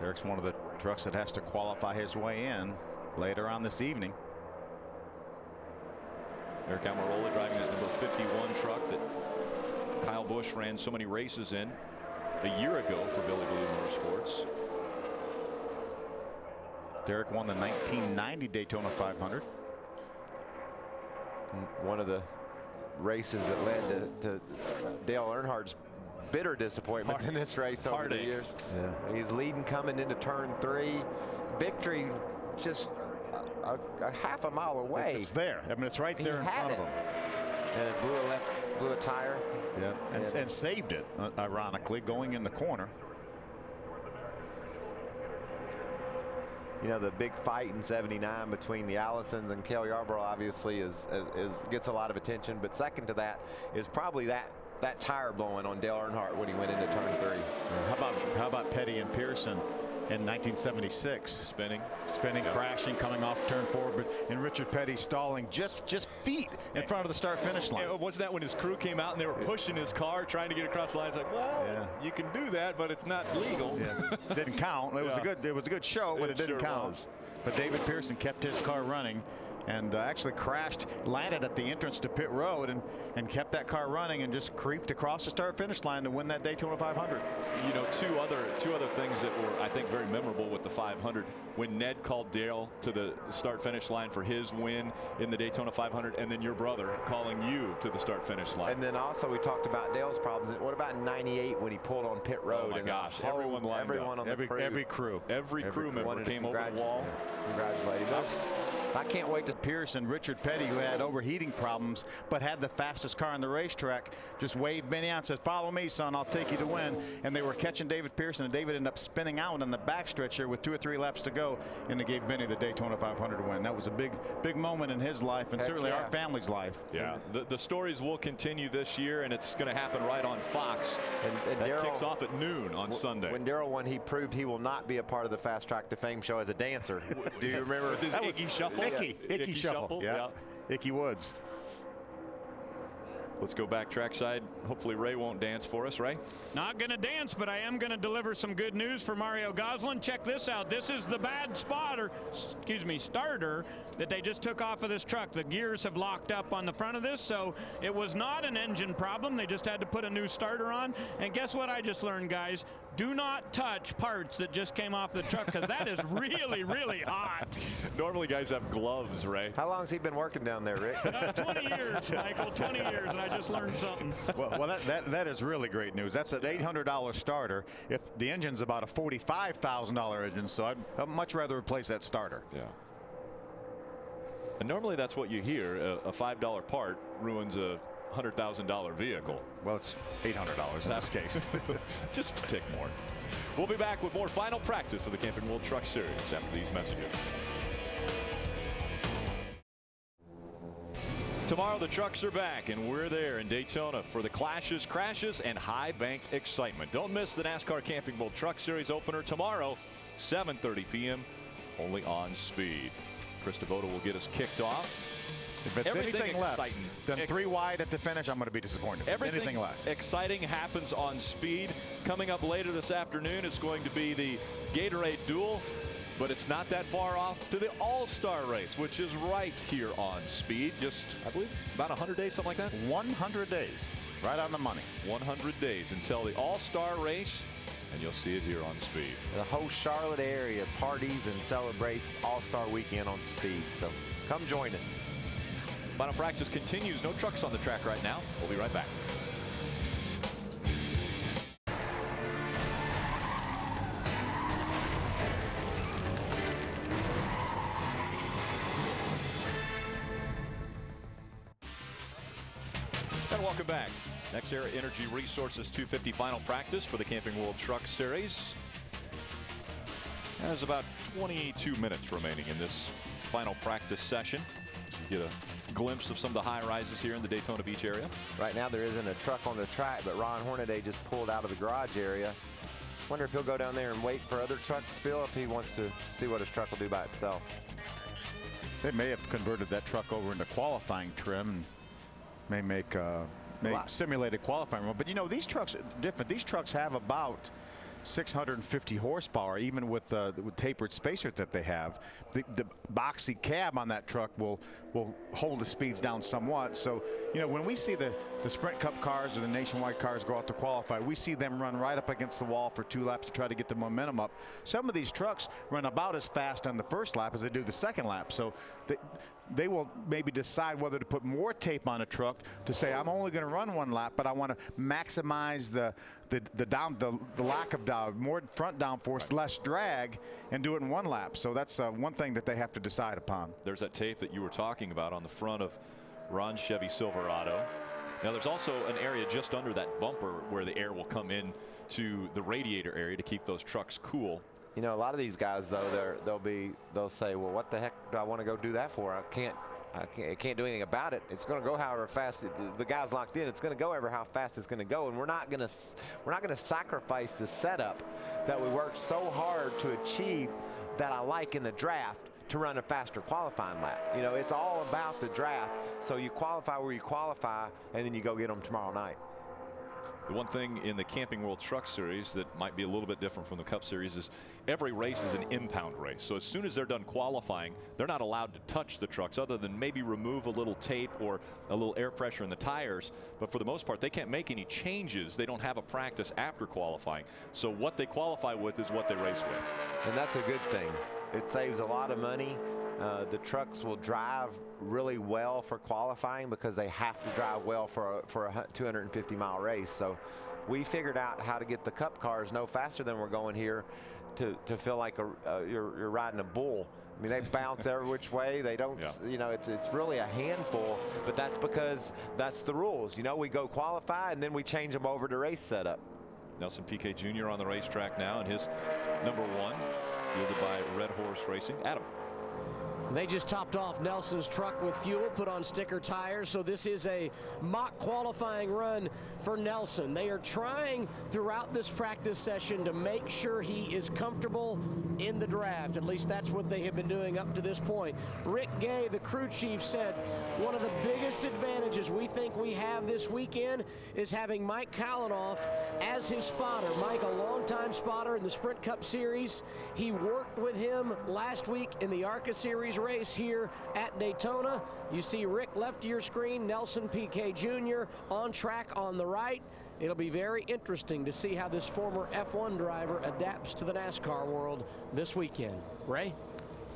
Derek's one of the trucks that has to qualify his way in later on this evening. Eric Almirola driving that number 51 truck that Kyle Busch ran so many races in a year ago for Billy Blue Motorsports. Derek won the 1990 Daytona 500. One of the races that led to Dale Earnhardt's bitter disappointments in this race over the years. Yeah. He's leading coming into turn 3. Victory just a half a mile away. It's there. I mean, it's right there in front of him. And it blew a tire. Yeah, and saved it, ironically, going in the corner. You know, the big fight in '79 between the Allisons and Cale Yarborough obviously gets a lot of attention. But second to that is probably that tire blowing on Dale Earnhardt when he went into turn 3. How about Petty and Pearson in 1976. Spinning, crashing, coming off turn 4, and Richard Petty stalling just feet in front of the start-finish line. Wasn't that when his crew came out and they were pushing his car, trying to get across the line? It's like, well, you can do that, but it's not legal. Didn't count. It was a good show, but it didn't count. But David Pearson kept his car running and actually crashed, landed at the entrance to pit road, and kept that car running and just creeped across the start-finish line to win that Daytona 500. You know, two other things that were, I think, very memorable with the 500. When Ned called Dale to the start-finish line for his win in the Daytona 500, and then your brother calling you to the start-finish line. And then also we talked about Dale's problems. What about in '98 when he pulled on pit road? Oh my gosh! Everyone lined up. On every crew member came over the wall. Congratulate him. I can't wait to Pearson, Richard Petty, who had overheating problems but had the fastest car on the racetrack, just waved Benny out and said, "Follow me, son, I'll take you to win." And they were catching David Pearson, and David ended up spinning out on the backstretch here with 2 or 3 laps to go, and they gave Benny the Daytona 500 win. That was a big moment in his life, and certainly our family's life. Yeah, the stories will continue this year, and it's going to happen right on Fox. And that kicks off at noon on Sunday. When Darrell won, he proved he will not be a part of the Fast Track to Fame show as a dancer. Do you remember? With his Icky Shuffle? Icky Shuffle. Yeah. Icky Woods. Let's go back trackside. Hopefully Ray won't dance for us, Ray. Not going to dance, but I am going to deliver some good news for Mario Goslin. Check this out. This is the bad starter that they just took off of this truck. The gears have locked up on the front of this, so it was not an engine problem. They just had to put a new starter on. And guess what I just learned, guys? Do not touch parts that just came off the truck, because that is really, really hot. Normally guys have gloves, Ray. How long has he been working down there, Rick? 20 years, Michael, 20 years, and I just learned something. Well, that is really great news. That's an $800 starter. If the engine's about a $45,000 engine, so I'd much rather replace that starter. Yeah. And normally that's what you hear. A $5 part ruins a $100,000 vehicle. Well, it's $800 in this case. Just a tick more. We'll be back with more final practice for the Camping World Truck Series after these messages. Tomorrow the trucks are back, and we're there in Daytona for the clashes, crashes, and high bank excitement. Don't miss the NASCAR Camping World Truck Series opener tomorrow, 7:30 p.m. only on Speed. Chris Devoto will get us kicked off. If it's anything less than 3 wide at the finish, I'm going to be disappointed. Everything anything less. Exciting happens on Speed. Coming up later this afternoon is going to be the Gatorade Duel, but it's not that far off to the All-Star Race, which is right here on Speed. Just, I believe, about 100 days, something like that? 100 days. Right on the money. 100 days until the All-Star Race, and you'll see it here on Speed. The whole Charlotte area parties and celebrates All-Star Weekend on Speed, so come join us. Final practice continues. No trucks on the track right now. We'll be right back. And welcome back. Nextera Energy Resources 250 final practice for the Camping World Truck Series. There's about 22 minutes remaining in this final practice session. Get a glimpse of some of the high rises here in the Daytona Beach area. Right now there isn't a truck on the track, but Ron Hornaday just pulled out of the garage area. Wonder if he'll go down there and wait for other trucks, Phil, if he wants to see what his truck will do by itself. They may have converted that truck over into qualifying trim, and may make simulated qualifying. But you know, these trucks are different. These trucks have about 650 horsepower, even with the tapered spacers that they have. The boxy cab on that truck will hold the speeds down somewhat. So, you know, when we see the Sprint Cup cars or the Nationwide cars go out to qualify, we see them run right up against the wall for 2 laps to try to get the momentum up. Some of these trucks run about as fast on the first lap as they do the second lap. So they will maybe decide whether to put more tape on a truck to say, I'm only going to run 1 lap, but I want to maximize the lack of more front downforce, less drag, and do it in 1 lap. So that's one thing that they have to decide upon. There's that tape that you were talking about on the front of Ron's Chevy Silverado. Now there's also an area just under that bumper where the air will come in to the radiator area to keep those trucks cool. You know, a lot of these guys though, they'll say, well, what the heck do I want to go do that for? I can't do anything about it. It's going to go however fast the guy's locked in. It's going to go how fast it's going to go, and we're not going to sacrifice the setup that we worked so hard to achieve that I like in the draft to run a faster qualifying lap. You know, it's all about the draft. So you qualify where you qualify, and then you go get them tomorrow night. The one thing in the Camping World Truck Series that might be a little bit different from the Cup Series is every race is an impound race. So as soon as they're done qualifying, they're not allowed to touch the trucks other than maybe remove a little tape or a little air pressure in the tires. But for the most part, they can't make any changes. They don't have a practice after qualifying. So what they qualify with is what they race with. And that's a good thing. It saves a lot of money. The trucks will drive really well for qualifying because they have to drive well for a 250-mile race. So we figured out how to get the Cup cars no faster than we're going here to feel like you're riding a bull. I mean, they bounce every which way. They don't, you know, it's really a handful, but that's because that's the rules. You know, we go qualify and then we change them over to race setup. Nelson Piquet Jr. on the racetrack now in his number 1, fielded by Red Horse Racing. Adam. They just topped off Nelson's truck with fuel, put on sticker tires, so this is a mock qualifying run for Nelson. They are trying throughout this practice session to make sure he is comfortable in the draft. At least that's what they have been doing up to this point. Rick Gay, the crew chief, said one of the biggest advantages we think we have this weekend is having Mike Kalanoff as his spotter. Mike, a longtime spotter in the Sprint Cup Series. He worked with him last week in the ARCA Series race here at Daytona. You see Rick left of your screen, Nelson Piquet Jr. on track on the right. It'll be very interesting to see how this former F1 driver adapts to the NASCAR world this weekend. Ray?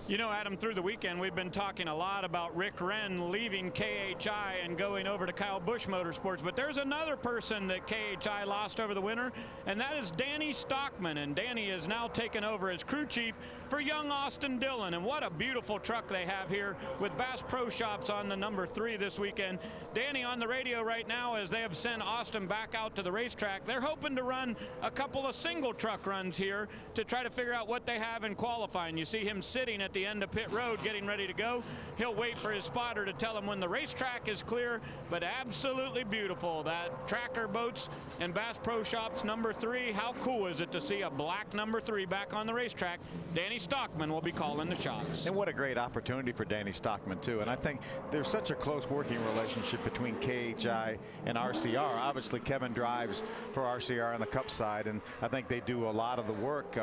You know, Adam, through the weekend, we've been talking a lot about Rick Wren leaving KHI and going over to Kyle Busch Motorsports. But there's another person that KHI lost over the winter, and that is Danny Stockman. And Danny is now taken over as crew chief for young Austin Dillon. And what a beautiful truck they have here with Bass Pro Shops on the number 3 this weekend. Danny on the radio right now as they have sent Austin back out to the racetrack. They're hoping to run a couple of single truck runs here to try to figure out what they have in qualifying. You see him sitting at the end of pit road getting ready to go. He'll wait for his spotter to tell him when the racetrack is clear, but absolutely beautiful. That Tracker Boats and Bass Pro Shops number 3. How cool is it to see a black number 3 back on the racetrack? Danny Stockman will be calling the shots. And what a great opportunity for Danny Stockman too. And I think there's such a close working relationship between KHI and RCR. Obviously Kevin drives for RCR on the Cup side, and I think they do a lot of the work.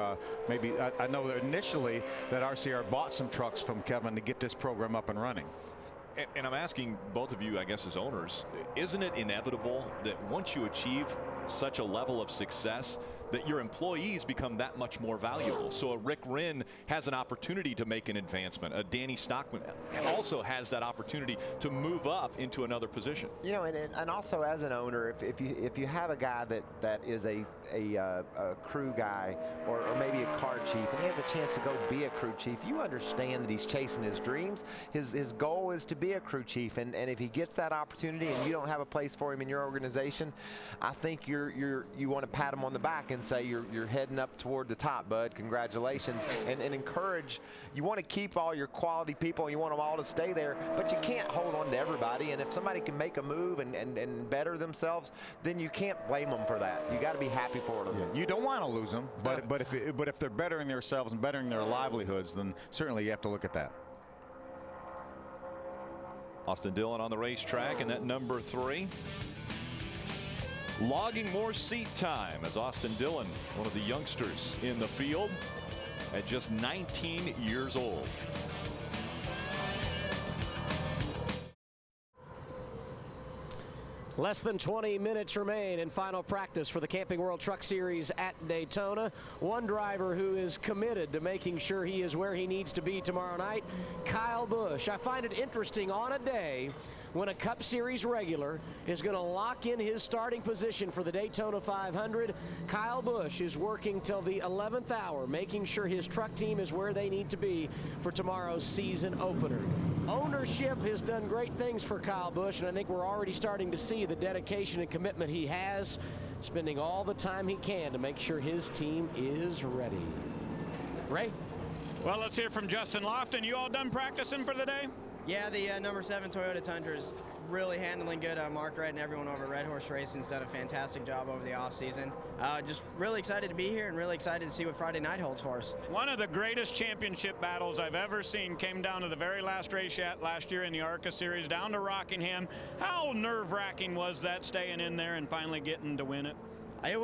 Maybe I know that initially that RCR bought some trucks from Kevin to get this program up and running. And I'm asking both of you, I guess, as owners, isn't it inevitable that once you achieve such a level of success that your employees become that much more valuable? So a Rick Wren has an opportunity to make an advancement. A Danny Stockman also has that opportunity to move up into another position. You know, and also as an owner, if you have a guy that is a crew guy or maybe a car chief, and he has a chance to go be a crew chief, you understand that he's chasing his dreams. His goal is to be a crew chief, and if he gets that opportunity and you don't have a place for him in your organization, I think you want to pat him on the back and say you're heading up toward the top, bud. Congratulations. And encourage. You want to keep all your quality people and you want them all to stay there, but you can't hold on to everybody. And if somebody can make a move and better themselves, then you can't blame them for that. You got to be happy for them. Yeah, you don't want to lose them, but if they're bettering themselves and bettering their livelihoods, then certainly you have to look at that. Austin Dillon on the racetrack, and that number 3 logging more seat time as Austin Dillon, one of the youngsters in the field at just 19 years old. Less than 20 minutes remain in final practice for the Camping World Truck Series at Daytona. One driver who is committed to making sure he is where he needs to be tomorrow night, Kyle Busch. I find it interesting on a day when a Cup Series regular is going to lock in his starting position for the Daytona 500. Kyle Busch is working till the 11th hour, making sure his truck team is where they need to be for tomorrow's season opener. Ownership has done great things for Kyle Busch, and I think we're already starting to see the dedication and commitment he has, spending all the time he can to make sure his team is ready. Ray? Well, let's hear from Justin Lofton. You all done practicing for the day? Yeah, the number 7 Toyota Tundra is really handling good. Mark Red and everyone over at Red Horse Racing's done a fantastic job over the offseason. Just really excited to be here and really excited to see what Friday night holds for us. One of the greatest championship battles I've ever seen came down to the very last race last year in the ARCA Series, down to Rockingham. How nerve-wracking was that, staying in there and finally getting to win it? It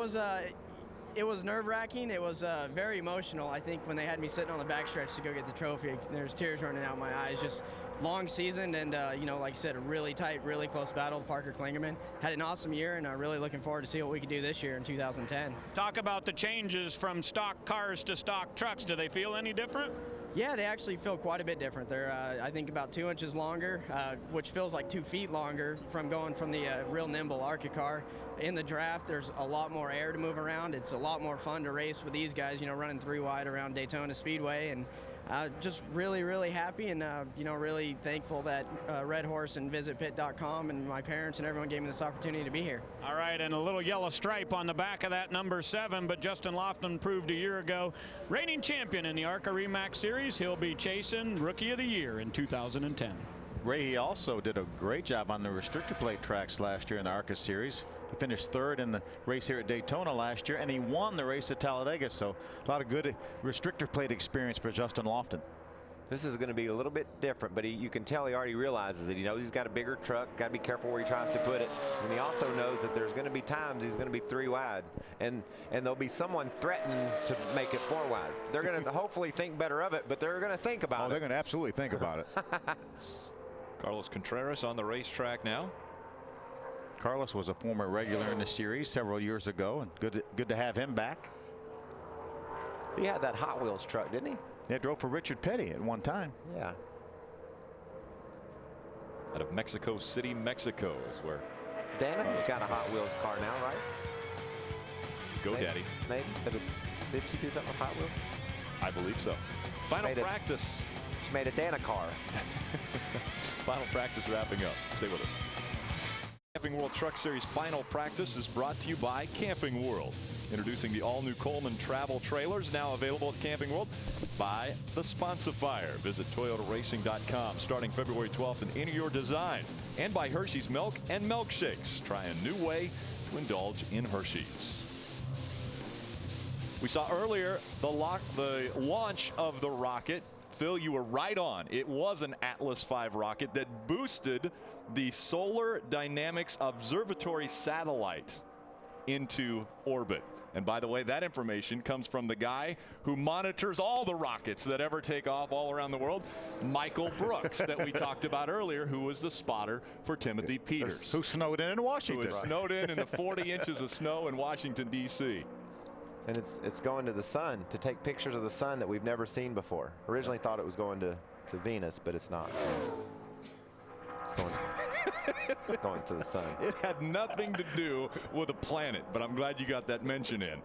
was nerve-wracking. It was very emotional. I think when they had me sitting on the backstretch to go get the trophy, there's tears running out my eyes. Just long season and, you know, like I said, a really tight, really close battle with Parker Klingerman. Had an awesome year, and I'm really looking forward to see what we can do this year in 2010. Talk about the changes from stock cars to stock trucks. Do they feel any different? Yeah, they actually feel quite a bit different. They're, I think, about 2 inches longer, which feels like 2 feet longer from going from the real nimble ARCA car. In the draft, there's a lot more air to move around. It's a lot more fun to race with these guys, you know, running 3 wide around Daytona Speedway. And just really, really happy and, you know, really thankful that Red Horse and VisitPit.com and my parents and everyone gave me this opportunity to be here. All right, and a little yellow stripe on the back of that number 7, but Justin Lofton proved a year ago, reigning champion in the ARCA REMAX Series. He'll be chasing Rookie of the Year in 2010. Ray, he also did a great job on the restrictor plate tracks last year in the ARCA Series. He finished 3rd in the race here at Daytona last year, and he won the race at Talladega. So a lot of good restrictor plate experience for Justin Lofton. This is going to be a little bit different, but you can tell he already realizes it. He knows he's got a bigger truck, got to be careful where he tries to put it. And he also knows that there's going to be times he's going to be 3 wide, and there'll be someone threatening to make it 4 wide. They're going to hopefully think better of it, but they're going to think about it. Oh, they're going to absolutely think about it. Carlos Contreras on the racetrack now. Carlos was a former regular in the series several years ago, and good to have him back. He had that Hot Wheels truck, didn't he? Yeah, drove for Richard Petty at one time. Yeah. Out of Mexico City, Mexico is where. Dana's got a Hot Wheels car now, right? Go, maybe, Daddy. Maybe, but did she do something with Hot Wheels? I believe so. Final practice. She made a Dana car. Final practice wrapping up. Stay with us. Camping World Truck Series final practice is brought to you by Camping World. Introducing the all-new Coleman travel trailers, now available at Camping World. By the Sponsifier. Visit ToyotaRacing.com starting February 12th and enter your design. And by Hershey's Milk and Milkshakes. Try a new way to indulge in Hershey's. We saw earlier the launch of the rocket. Phil, you were right on. It was an Atlas V rocket that boosted the Solar Dynamics Observatory satellite into orbit. And by the way, that information comes from the guy who monitors all the rockets that ever take off all around the world, Michael Brooks, that we talked about earlier, who was the spotter for Timothy Peters. Who snowed in Washington. Who was snowed in the 40 inches of snow in Washington, D.C. And it's going to the sun to take pictures of the sun that we've never seen before. Originally thought it was going to Venus, but it's not. It's going to the sun. It had nothing to do with a planet, but I'm glad you got that mention in.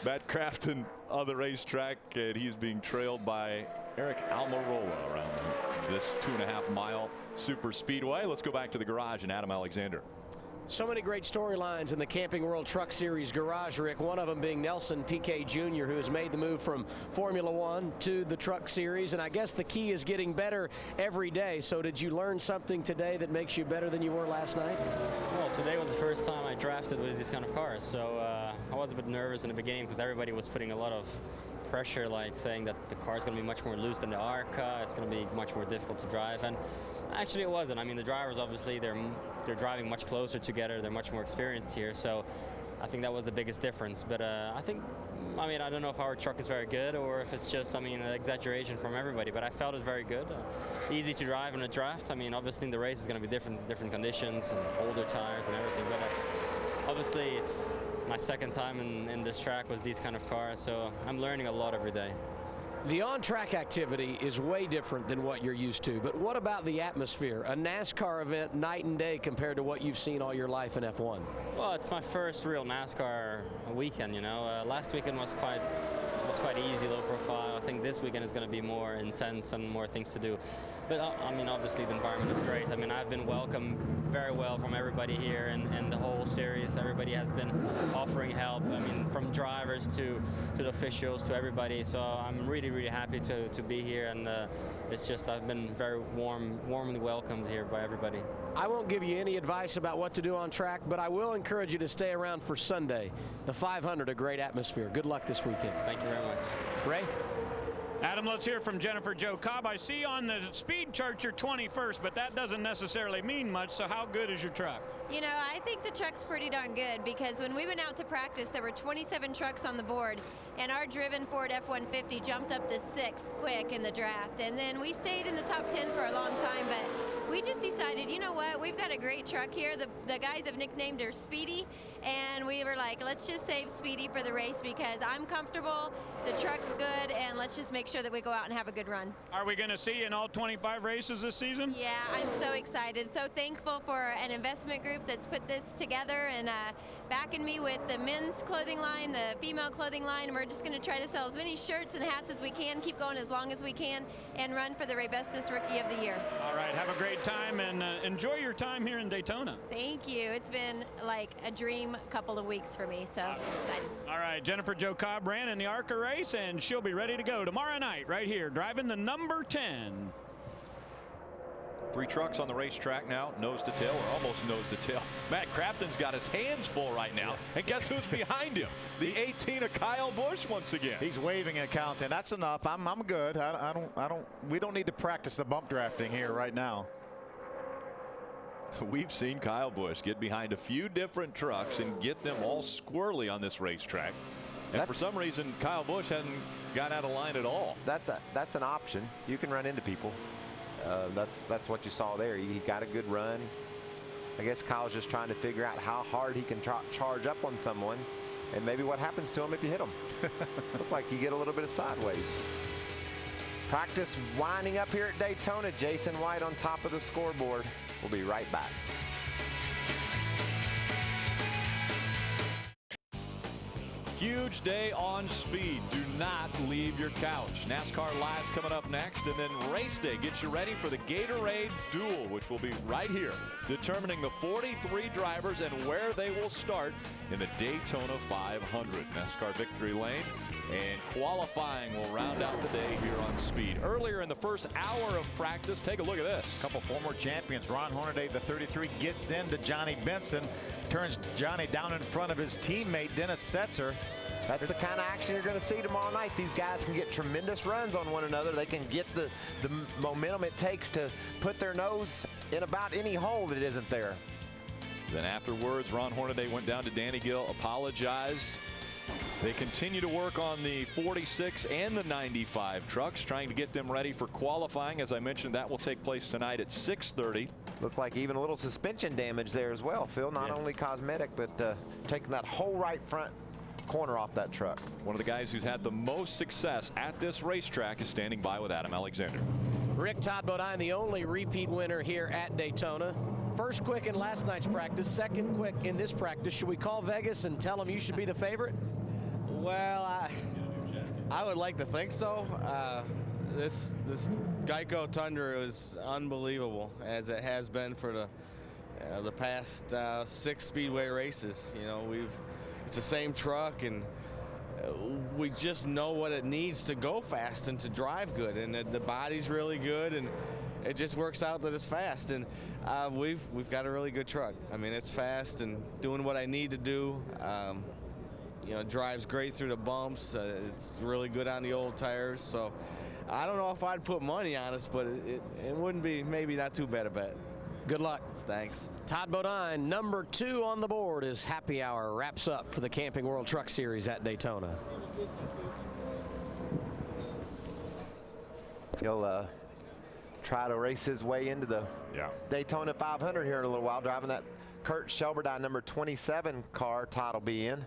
Matt Crafton on the racetrack, and he's being trailed by Eric Almirola around this 2.5-mile super speedway. Let's go back to the garage and Adam Alexander. So many great storylines in the Camping World Truck Series garage, Rick. One of them being Nelson Piquet Jr., who has made the move from Formula One to the Truck Series. And I guess the key is getting better every day. So did you learn something today that makes you better than you were last night? Well, today was the first time I drafted with these kind of cars. So I was a bit nervous in the beginning because everybody was putting a lot of pressure, like saying that the car is going to be much more loose than the ARCA. It's going to be much more difficult to drive. And actually it wasn't. I mean, the drivers, obviously, they're driving much closer together. They're much more experienced here. So I think that was the biggest difference. But I don't know if our truck is very good or if it's just, an exaggeration from everybody. But I felt it very good. Easy to drive in a draft. I mean, obviously in the race is going to be different conditions and older tires and everything. But obviously it's my second time in this track with these kind of cars. So I'm learning a lot every day. The on-track activity is way different than what you're used to, but what about the atmosphere? A NASCAR event night and day compared to what you've seen all your life in F1. Well, it's my first real NASCAR weekend, you know. Last weekend was quite easy, low profile. I think this weekend is going to be more intense and more things to do. But I mean, obviously the environment is great. I mean, I've been welcomed very well from everybody here and the whole series. Everybody has been offering help. I mean, from drivers to the officials to everybody. So I'm really, really happy to be here, and it's just I've been very warmly welcomed here by everybody. I won't give you any advice about what to do on track, but I will encourage you to stay around for Sunday. The 500, a great atmosphere. Good luck this weekend. Thank you very much. Ray? Adam, let's hear from Jennifer Jo Cobb. I see on the speed chart you're 21st, but that doesn't necessarily mean much, so how good is your truck? You know, I think the truck's pretty darn good, because when we went out to practice, there were 27 trucks on the board, and our driven Ford F-150 jumped up to 6th quick in the draft. And then we stayed in the top 10 for a long time, but we just decided, you know what, we've got a great truck here. The guys have nicknamed her Speedy, and we were like, let's just save Speedy for the race, because I'm comfortable, the truck's good, and let's just make sure that we go out and have a good run. Are we going to see you in all 25 races this season? Yeah, I'm so excited. So thankful for an investment group that's put this together and backing me with the men's clothing line, the female clothing line, and we're just going to try to sell as many shirts and hats as we can, keep going as long as we can, and run for the Raybestos Rookie of the Year. All right, have a great time, and enjoy your time here in Daytona. Thank you. It's been like a dream couple of weeks for me, so excited. All right, Jennifer Jo Cobb ran in the ARCA race, and she'll be ready to go tomorrow night right here, driving the number 10. 3 trucks on the racetrack now, nose to tail, or almost nose to tail. Matt Crafton's got his hands full right now. And guess who's behind him? The 18 of Kyle Busch once again. He's waving at counts, and that's enough. I'm good. We don't need to practice the bump drafting here right now. We've seen Kyle Busch get behind a few different trucks and get them all squirrely on this racetrack. And for some reason, Kyle Busch hasn't got out of line at all. That's an option. You can run into people. That's what you saw there. He got a good run. I guess Kyle's just trying to figure out how hard he can charge up on someone, and maybe what happens to him if you hit him. Look like you get a little bit of sideways. Practice winding up here at Daytona. Jason White on top of the scoreboard. We'll be right back. Huge day on speed. Do not leave your couch. NASCAR Live's coming up next, and then race day gets you ready for the Gatorade Duel, which will be right here, determining the 43 drivers and where they will start in the Daytona 500. NASCAR Victory Lane and qualifying will round out the day here on speed. Earlier in the first hour of practice, take a look at this. A couple former champions. Ron Hornaday, the 33, gets into Johnny Benson, turns Johnny down in front of his teammate Dennis Setzer. That's the kind of action you're going to see tomorrow night. These guys can get tremendous runs on one another. They can get the momentum it takes to put their nose in about any hole that isn't there. Then afterwards, Ron Hornaday went down to Danny Gill, apologized. They continue to work on the 46 and the 95 trucks, trying to get them ready for qualifying. As I mentioned, that will take place tonight at 6:30. Looked like even a little suspension damage there as well, Phil. Not only cosmetic, but taking that whole right front corner off that truck. One of the guys who's had the most success at this racetrack is standing by with Adam Alexander. Rick Todd Bodine, the only repeat winner here at Daytona. First quick in last night's practice, second quick in this practice. Should we call Vegas and tell them you should be the favorite? Well, I would like to think so. This Geico Tundra is unbelievable, as it has been for the past 6 Speedway races. You know, it's the same truck, and we just know what it needs to go fast and to drive good, and the body's really good, and it just works out that it's fast. And we've got a really good truck. I mean, it's fast and doing what I need to do. You know, drives great through the bumps. It's really good on the old tires. So I don't know if I'd put money on us, but it wouldn't be maybe not too bad a bet. Good luck. Thanks. Todd Bodine, number 2 on the board as Happy Hour wraps up for the Camping World Truck Series at Daytona. He'll try to race his way into the Daytona 500 here in a little while, driving that Kurt Shelberdine number 27 car. Todd will be in.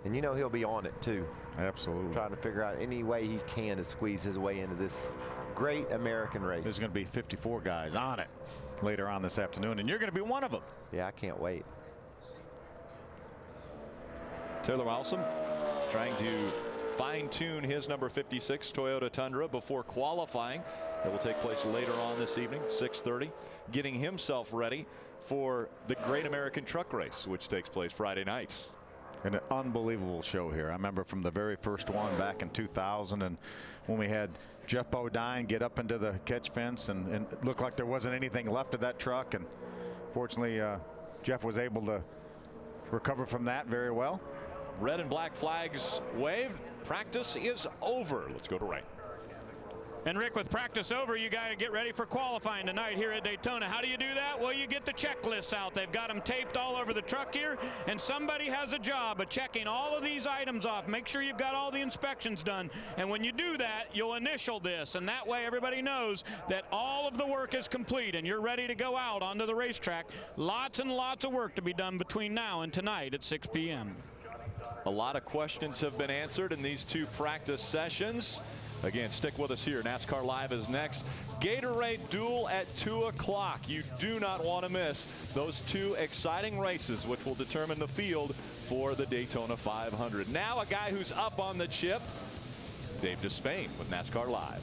And you know he'll be on it too. Absolutely. Trying to figure out any way he can to squeeze his way into this great American race. There's going to be 54 guys on it later on this afternoon, and you're going to be one of them. Yeah, I can't wait. Taylor Wilson trying to fine-tune his number 56 Toyota Tundra before qualifying. That will take place later on this evening, 6:30, getting himself ready for the Great American Truck Race, which takes place Friday nights. An unbelievable show here. I remember from the very first one back in 2000, and when we had Jeff Bodine get up into the catch fence, and it looked like there wasn't anything left of that truck, and fortunately Jeff was able to recover from that very well. Red and black flags waved. Practice is over. Let's go to Ray. And Rick, with practice over, you got to get ready for qualifying tonight here at Daytona. How do you do that? Well, you get the checklists out. They've got them taped all over the truck here, and somebody has a job of checking all of these items off. Make sure you've got all the inspections done. And when you do that, you'll initial this, and that way everybody knows that all of the work is complete and you're ready to go out onto the racetrack. Lots and lots of work to be done between now and tonight at 6 p.m. A lot of questions have been answered in these two practice sessions. Again, stick with us here. NASCAR Live is next. Gatorade Duel at 2 o'clock. You do not want to miss those two exciting races, which will determine the field for the Daytona 500. Now a guy who's up on the chip, Dave Despain with NASCAR Live.